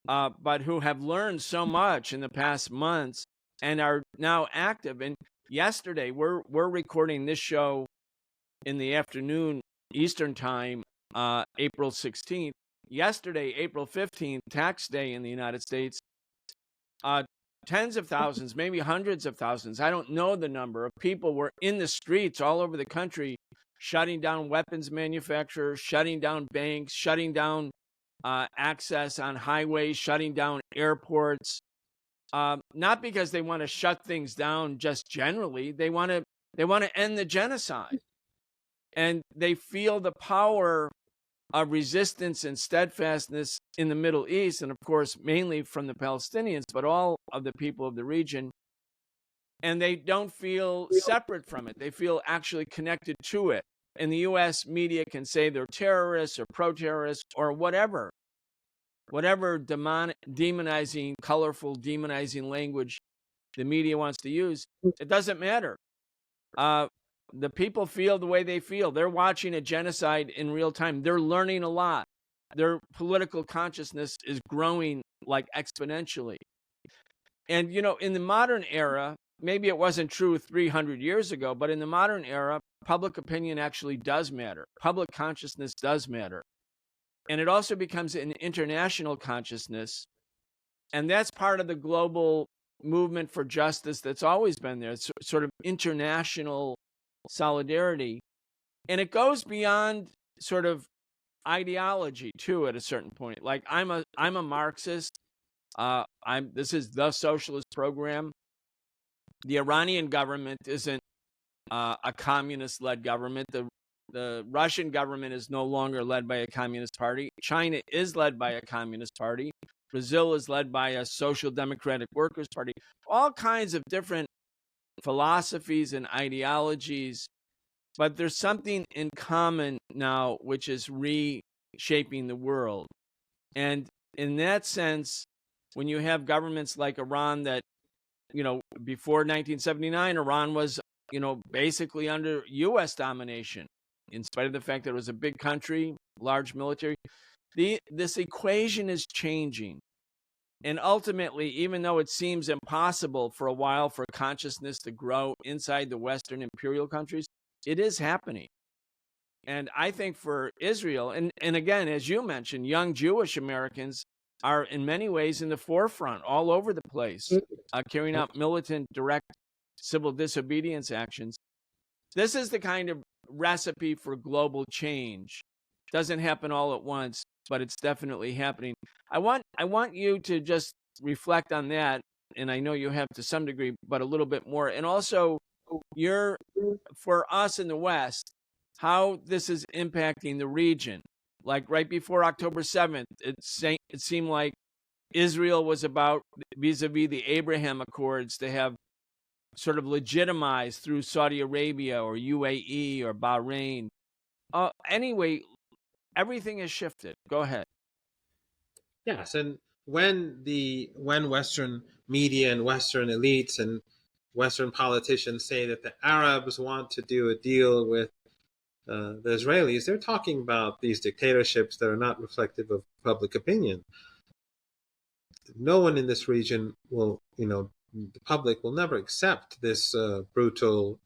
but who have learned so much in the past months and are now active. And yesterday, we're recording this show in the afternoon Eastern time, April 16th. Yesterday, April 15th, tax day in the United States, tens of thousands, maybe hundreds of thousands, I don't know the number, of people were in the streets all over the country, shutting down weapons manufacturers, shutting down banks, shutting down access on highways, shutting down airports. Not because they want to shut things down just generally. They want to end the genocide. And they feel the power of resistance and steadfastness in the Middle East, and of course, mainly from the Palestinians, but all of the people of the region. And they don't feel separate from it. They feel actually connected to it. And the U.S. media can say they're terrorists or pro-terrorists or whatever demonizing, colorful, demonizing language the media wants to use. It doesn't matter. The people feel the way they feel. They're watching a genocide in real time. They're learning a lot. Their political consciousness is growing like exponentially. And, in the modern era, maybe it wasn't true 300 years ago, but in the modern era, public opinion actually does matter. Public consciousness does matter. And it also becomes an international consciousness. And that's part of the global movement for justice that's always been there. It's sort of international solidarity. And it goes beyond sort of ideology too at a certain point. Like I'm a Marxist. This is the socialist program. The Iranian government isn't a communist-led government. The Russian government is no longer led by a communist party. China is led by a communist party. Brazil is led by a social democratic workers' party. All kinds of different philosophies and ideologies. But there's something in common now, which is reshaping the world. And in that sense, when you have governments like Iran that, before 1979, Iran was, basically under U.S. domination, in spite of the fact that it was a big country, large military. This equation is changing. And ultimately, even though it seems impossible for a while for consciousness to grow inside the Western imperial countries, it is happening. And I think for Israel, and again, as you mentioned, young Jewish Americans are in many ways in the forefront all over the place, carrying out militant, direct civil disobedience actions. This is the kind of recipe for global change. Doesn't happen all at once, but it's definitely happening. I want you to just reflect on that, and I know you have to some degree, but a little bit more. And also, for us in the West, how this is impacting the region. Like right before October 7th, it seemed like Israel was about, vis-a-vis the Abraham Accords, to have sort of legitimized through Saudi Arabia or UAE or Bahrain. Anyway, everything has shifted. Go ahead. Yes, and when Western media and Western elites and Western politicians say that the Arabs want to do a deal with the Israelis, they're talking about these dictatorships that are not reflective of public opinion. No one in this region will, the public will never accept this brutal,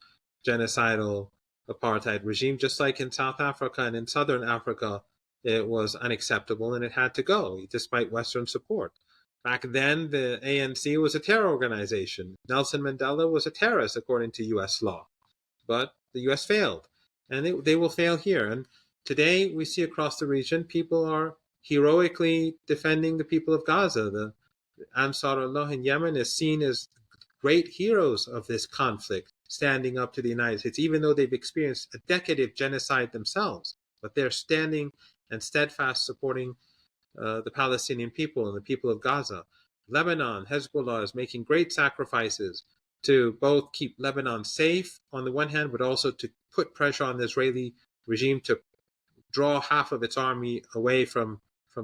genocidal apartheid regime, just like in South Africa and in Southern Africa, it was unacceptable and it had to go, despite Western support. Back then, the ANC was a terror organization. Nelson Mandela was a terrorist, according to U.S. law. But the U.S. failed, and they will fail here. And today, we see across the region, people are heroically defending the people of Gaza. The Ansar Allah in Yemen is seen as great heroes of this conflict, standing up to the United States, even though they've experienced a decade of genocide themselves. But they're standing and steadfast supporting the Palestinian people and the people of Gaza. Lebanon, Hezbollah is making great sacrifices to both keep Lebanon safe on the one hand, but also to put pressure on the Israeli regime to draw half of its army away from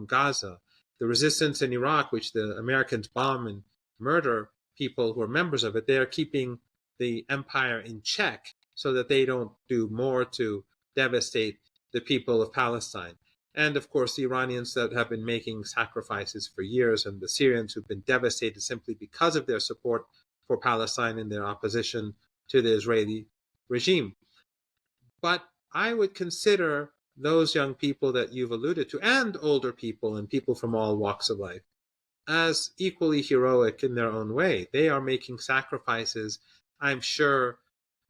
Gaza. The resistance in Iraq, which the Americans bomb and murder people who are members of it, they are keeping the empire in check so that they don't do more to devastate the people of Palestine. And of course, the Iranians that have been making sacrifices for years, and the Syrians who've been devastated simply because of their support for Palestine and their opposition to the Israeli regime. But I would consider those young people that you've alluded to, and older people and people from all walks of life, as equally heroic in their own way. They are making sacrifices. I'm sure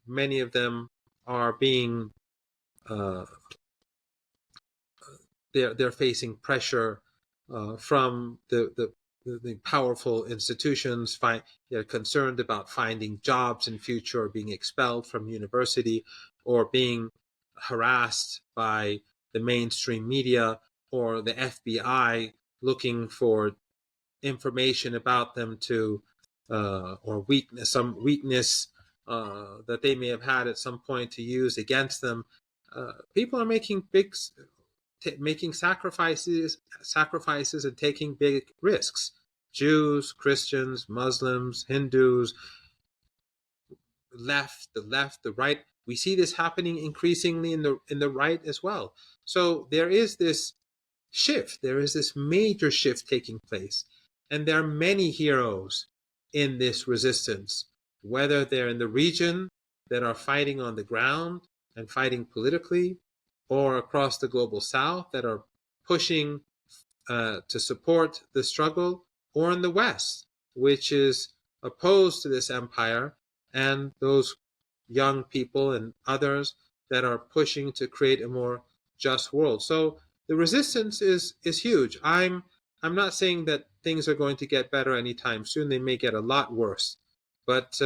many of them are being they're facing pressure from the powerful institutions. They're concerned about finding jobs in future, or being expelled from university, or being harassed by the mainstream media or the FBI looking for information about them to or some weakness that they may have had at some point to use against them. People are making sacrifices and taking big risks. Jews, Christians, Muslims, Hindus, the left, the right. We see this happening increasingly in the right as well. So there is this shift. There is this major shift taking place. And there are many heroes in this resistance, whether they're in the region that are fighting on the ground and fighting politically, or across the global south that are pushing to support the struggle, or in the West, which is opposed to this empire, and those young people and others that are pushing to create a more just world. So the resistance is huge. I'm not saying that things are going to get better anytime soon. They may get a lot worse, but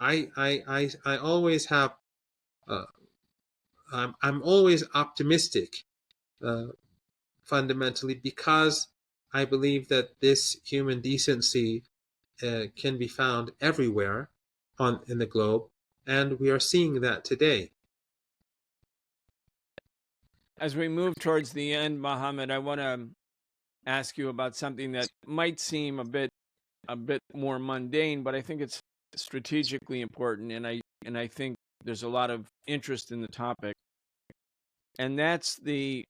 I always have. I'm always optimistic, fundamentally, because I believe that this human decency can be found everywhere in the globe, and we are seeing that today. As we move towards the end, Mohammed, I want to ask you about something that might seem a bit more mundane, but I think it's strategically important, and I think there's a lot of interest in the topic, and that's the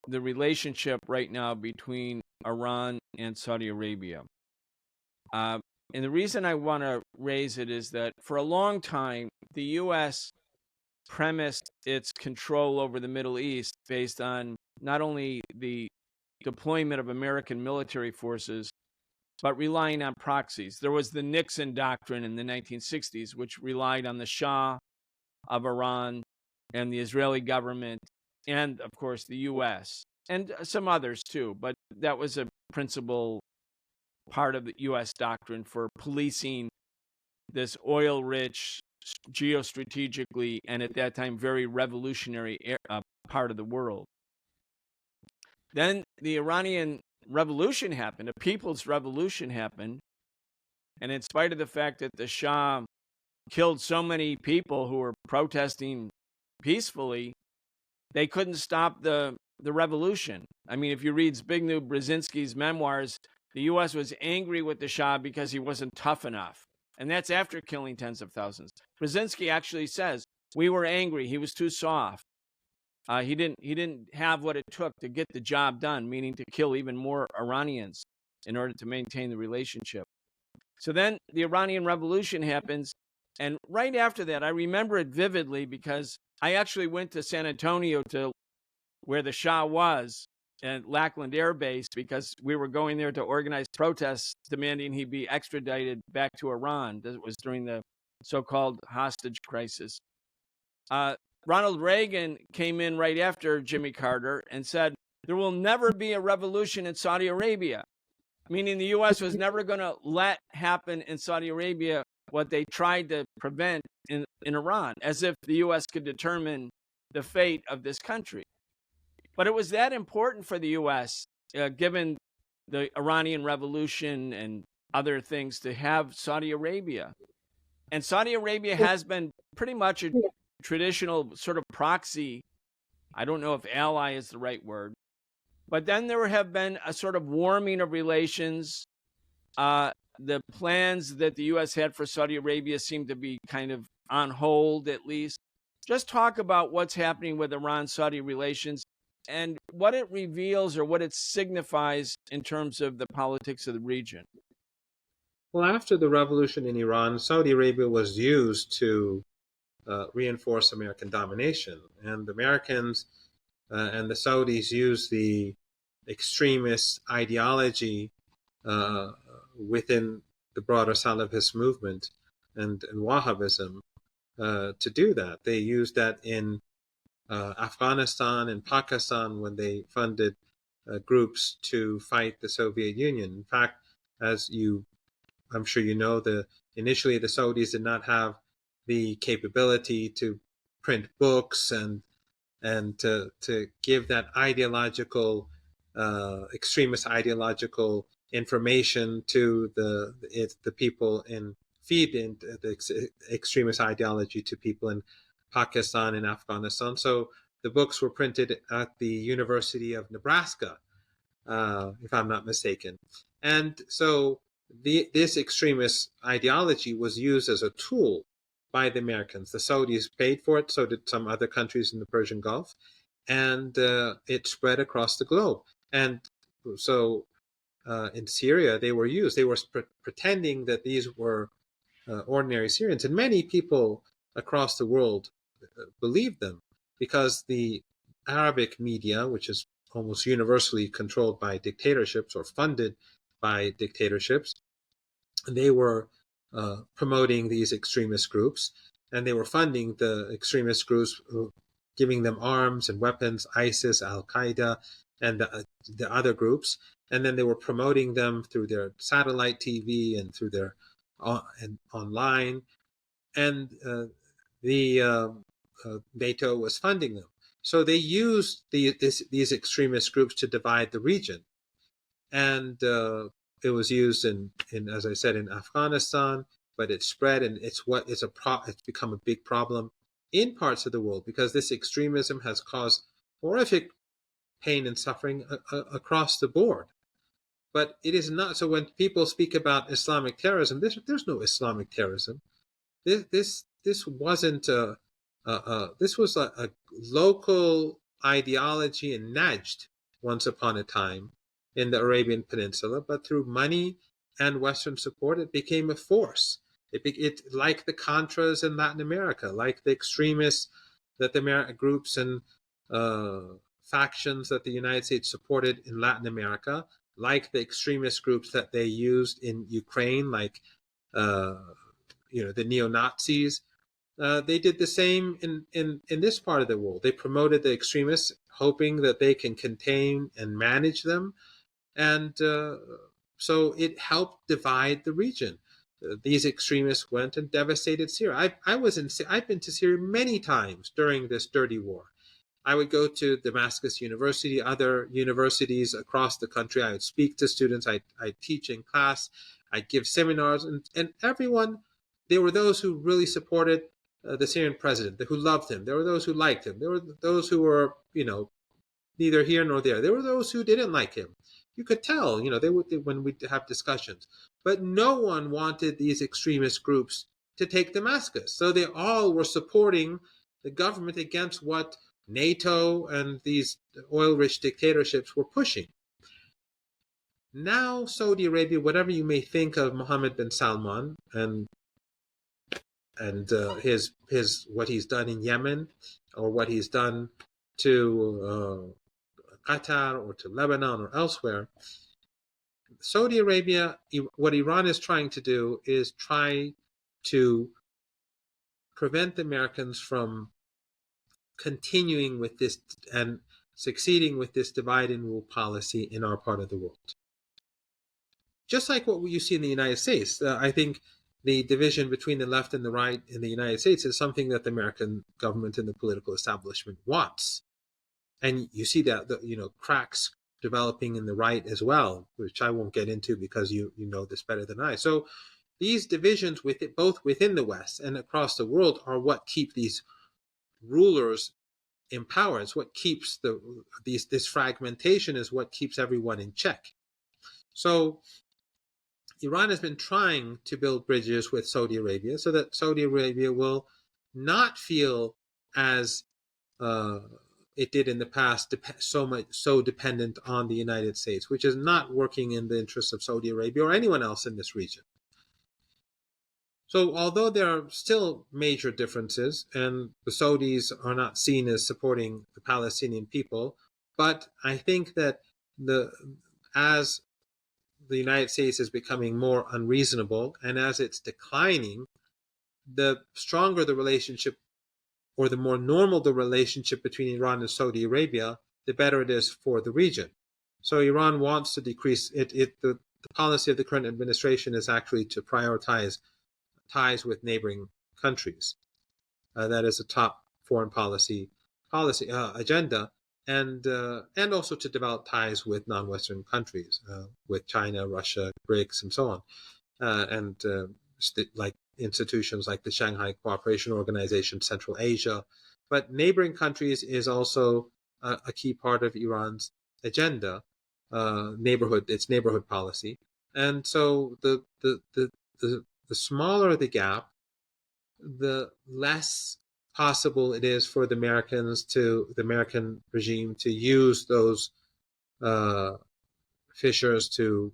relationship right now between Iran and Saudi Arabia. And the reason I want to raise it is that for a long time, the U.S. premised its control over the Middle East based on not only the deployment of American military forces, but relying on proxies. There was the Nixon doctrine in the 1960s, which relied on the Shah of Iran and the Israeli government, and of course the U.S. and some others too. But that was a principal part of the U.S. doctrine for policing this oil-rich, geostrategically, and at that time very revolutionary part of the world. Then the Iranian revolution happened, a people's revolution happened, and in spite of the fact that the Shah killed so many people who were protesting peacefully, they couldn't stop the revolution. I mean, if you read Zbigniew Brzezinski's memoirs, the U.S. was angry with the Shah because he wasn't tough enough. And that's after killing tens of thousands. Brzezinski actually says, we were angry, he was too soft. He didn't have what it took to get the job done, meaning to kill even more Iranians in order to maintain the relationship. So then the Iranian Revolution happens, and right after that, I remember it vividly because I actually went to San Antonio to where the Shah was at Lackland Air Base because we were going there to organize protests demanding he be extradited back to Iran. That was during the so-called hostage crisis. Ronald Reagan came in right after Jimmy Carter and said, there will never be a revolution in Saudi Arabia, meaning the U.S. was never going to let happen in Saudi Arabia what they tried to prevent in Iran, as if the U.S. could determine the fate of this country. But it was that important for the U.S., given the Iranian Revolution and other things, to have Saudi Arabia. And Saudi Arabia has been pretty much a traditional sort of proxy. I don't know if ally is the right word. But then there have been a sort of warming of relations. The plans that the U.S. had for Saudi Arabia seem to be kind of on hold, at least. Just talk about what's happening with Iran-Saudi relations and what it reveals or what it signifies in terms of the politics of the region. Well, after the revolution in Iran, Saudi Arabia was used to reinforce American domination. And the Americans and the Saudis used the extremist ideology within the broader Salafist movement and Wahhabism to do that. They used that in Afghanistan and Pakistan when they funded groups to fight the Soviet Union. In fact, I'm sure you know, initially the Saudis did not have the capability to print books and to give that ideological, extremist ideological information to the people and feed the extremist ideology to people in Pakistan and Afghanistan. So the books were printed at the University of Nebraska, if I'm not mistaken. And so this extremist ideology was used as a tool by the Americans. The Saudis paid for it, so did some other countries in the Persian Gulf, and it spread across the globe. And so in Syria, they were used. They were pretending that these were ordinary Syrians, and many people across the world believed them because the Arabic media, which is almost universally controlled by dictatorships or funded by dictatorships, they were promoting these extremist groups, and they were funding the extremist groups, giving them arms and weapons, ISIS, Al-Qaeda, and the other groups, and then they were promoting them through their satellite TV and through their and online, and NATO was funding them. So they used these extremist groups to divide the region, and it was used in, as I said, in Afghanistan, but it spread, and it's become a big problem in parts of the world because this extremism has caused horrific pain and suffering across the board. But it is not. So when people speak about Islamic terrorism, there's no Islamic terrorism. This wasn't this was a local ideology and nudged once upon a time in the Arabian Peninsula, but through money and Western support, it became a force. It like the Contras in Latin America, like the extremists that the groups and factions that the United States supported in Latin America, like the extremist groups that they used in Ukraine, like the neo-Nazis. They did the same in this part of the world. They promoted the extremists, hoping that they can contain and manage them, and so it helped divide the region. These extremists went and devastated Syria. I've been to Syria many times during this dirty war. I would go to Damascus University, other universities across the country. I would speak to students. I'd teach in class. I'd give seminars, and everyone. There were those who really supported the Syrian president, who loved him. There were those who liked him. There were those who were, neither here nor there. There were those who didn't like him. You could tell, when we have discussions. But no one wanted these extremist groups to take Damascus. So they all were supporting the government against what NATO and these oil-rich dictatorships were pushing. Now, Saudi Arabia, whatever you may think of Mohammed bin Salman and his what he's done in Yemen, or what he's done to Qatar or to Lebanon or elsewhere, Saudi Arabia, what Iran is trying to do is try to prevent the Americans from continuing with this and succeeding with this divide and rule policy in our part of the world. Just like what you see in the United States, I think the division between the left and the right in the United States is something that the American government and the political establishment wants. And you see that, cracks developing in the right as well, which I won't get into because you know this better than I. So these divisions both within the West and across the world are what keep these rulers in power. It's what keeps this fragmentation is what keeps everyone in check. So Iran has been trying to build bridges with Saudi Arabia so that Saudi Arabia will not feel as it did in the past so dependent on the United States, which is not working in the interests of Saudi Arabia or anyone else in this region. So although there are still major differences, and the Saudis are not seen as supporting the Palestinian people, but I think that as the United States is becoming more unreasonable, and as it's declining, the stronger the relationship, or the more normal the relationship between Iran and Saudi Arabia, the better it is for the region. So Iran wants to decrease the policy of the current administration is actually to prioritize ties with neighboring countries. That is a top foreign policy agenda. And also to develop ties with non-Western countries, with China, Russia, BRICS, and so on, and like institutions like the Shanghai Cooperation Organization, Central Asia. But neighboring countries is also a key part of Iran's agenda, its neighborhood policy. And so the smaller the gap, the less possible it is for the American regime to use those fissures to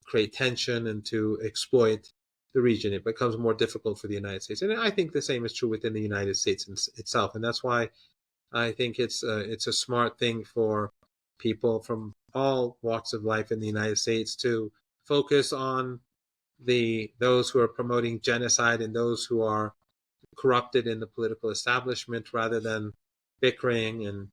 create tension and to exploit the region. It becomes more difficult for the United States. And I think the same is true within the United States itself. And that's why I think it's a smart thing for people from all walks of life in the United States to focus on those who are promoting genocide and those who are corrupted in the political establishment, rather than bickering and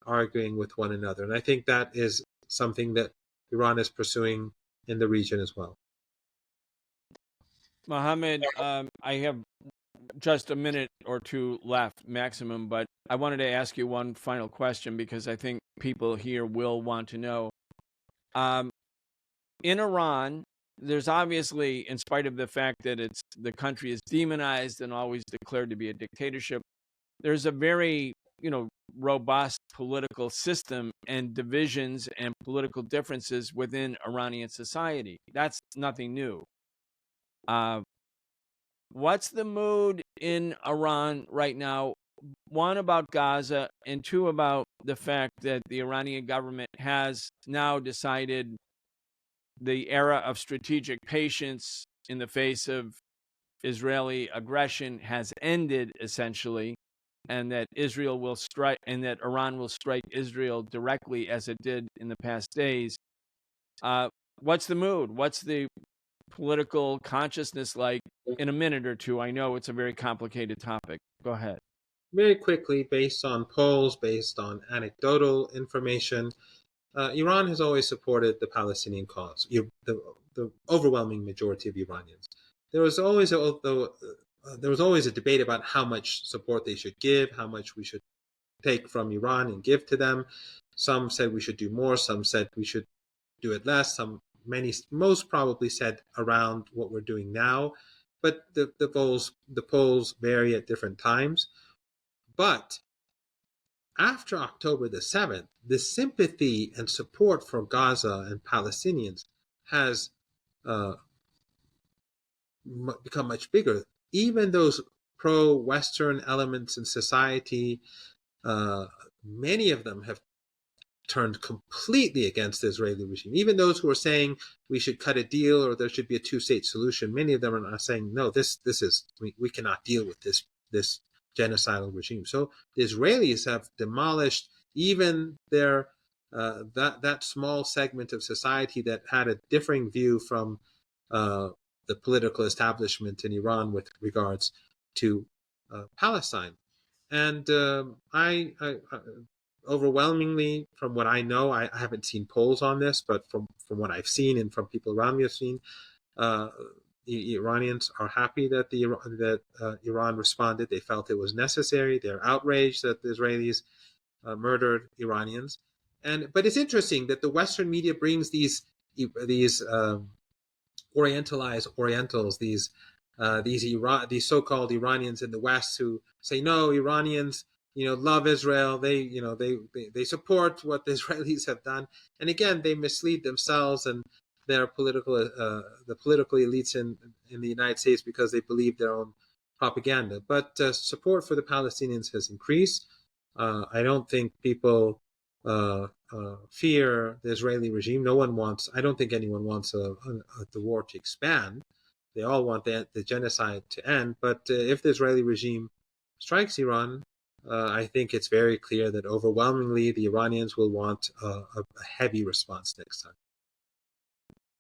arguing with one another. And I think that is something that Iran is pursuing in the region as well. Mohammed, I have just a minute or two left maximum, but I wanted to ask you one final question because I think people here will want to know. In Iran, there's obviously, in spite of the fact that the country is demonized and always declared to be a dictatorship, there's a very robust political system and divisions and political differences within Iranian society. That's nothing new. What's the mood in Iran right now? One, about Gaza, and two, about the fact that the Iranian government has now decided the era of strategic patience in the face of Israeli aggression has ended, essentially, and that Israel will strike, and that Iran will strike Israel directly as it did in the past days. What's the mood? What's the political consciousness like in a minute or two? I know it's a very complicated topic. Go ahead. Very quickly, based on polls, based on anecdotal information, Iran has always supported the Palestinian cause, the overwhelming majority of Iranians. There was always a debate about how much support they should give, how much we should take from Iran and give to them. Some said we should do more, some said we should do it less, most probably said around what we're doing now, but the polls vary at different times. But after October the 7th, the sympathy and support for Gaza and Palestinians has become much bigger. Even those pro-Western elements in society, many of them have turned completely against the Israeli regime. Even those who are saying we should cut a deal or there should be a two-state solution, many of them are saying, no, we cannot deal with this genocidal regime. So the Israelis have demolished even their that small segment of society that had a differing view from the political establishment in Iran with regards to Palestine. And I overwhelmingly, from what I know, I haven't seen polls on this, but from what I've seen and from people around me have seen, the Iranians are happy that Iran responded. They felt it was necessary. They're outraged that the Israelis murdered Iranians. But it's interesting that the Western media brings these Orientalized Orientals, these so-called Iranians in the West who say, no, Iranians love Israel. They support what the Israelis have done. And again, they mislead themselves and their the political elites in the United States because they believe their own propaganda. But support for the Palestinians has increased. I don't think people fear the Israeli regime. I don't think anyone wants the war to expand. They all want the genocide to end. But if the Israeli regime strikes Iran, I think it's very clear that overwhelmingly the Iranians will want a heavy response next time.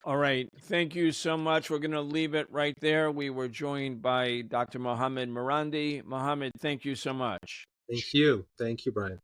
All right. Thank you so much. We're going to leave it right there. We were joined by Dr. Mohammad Marandi. Mohammad, thank you so much. Thank you. Thank you, Brian.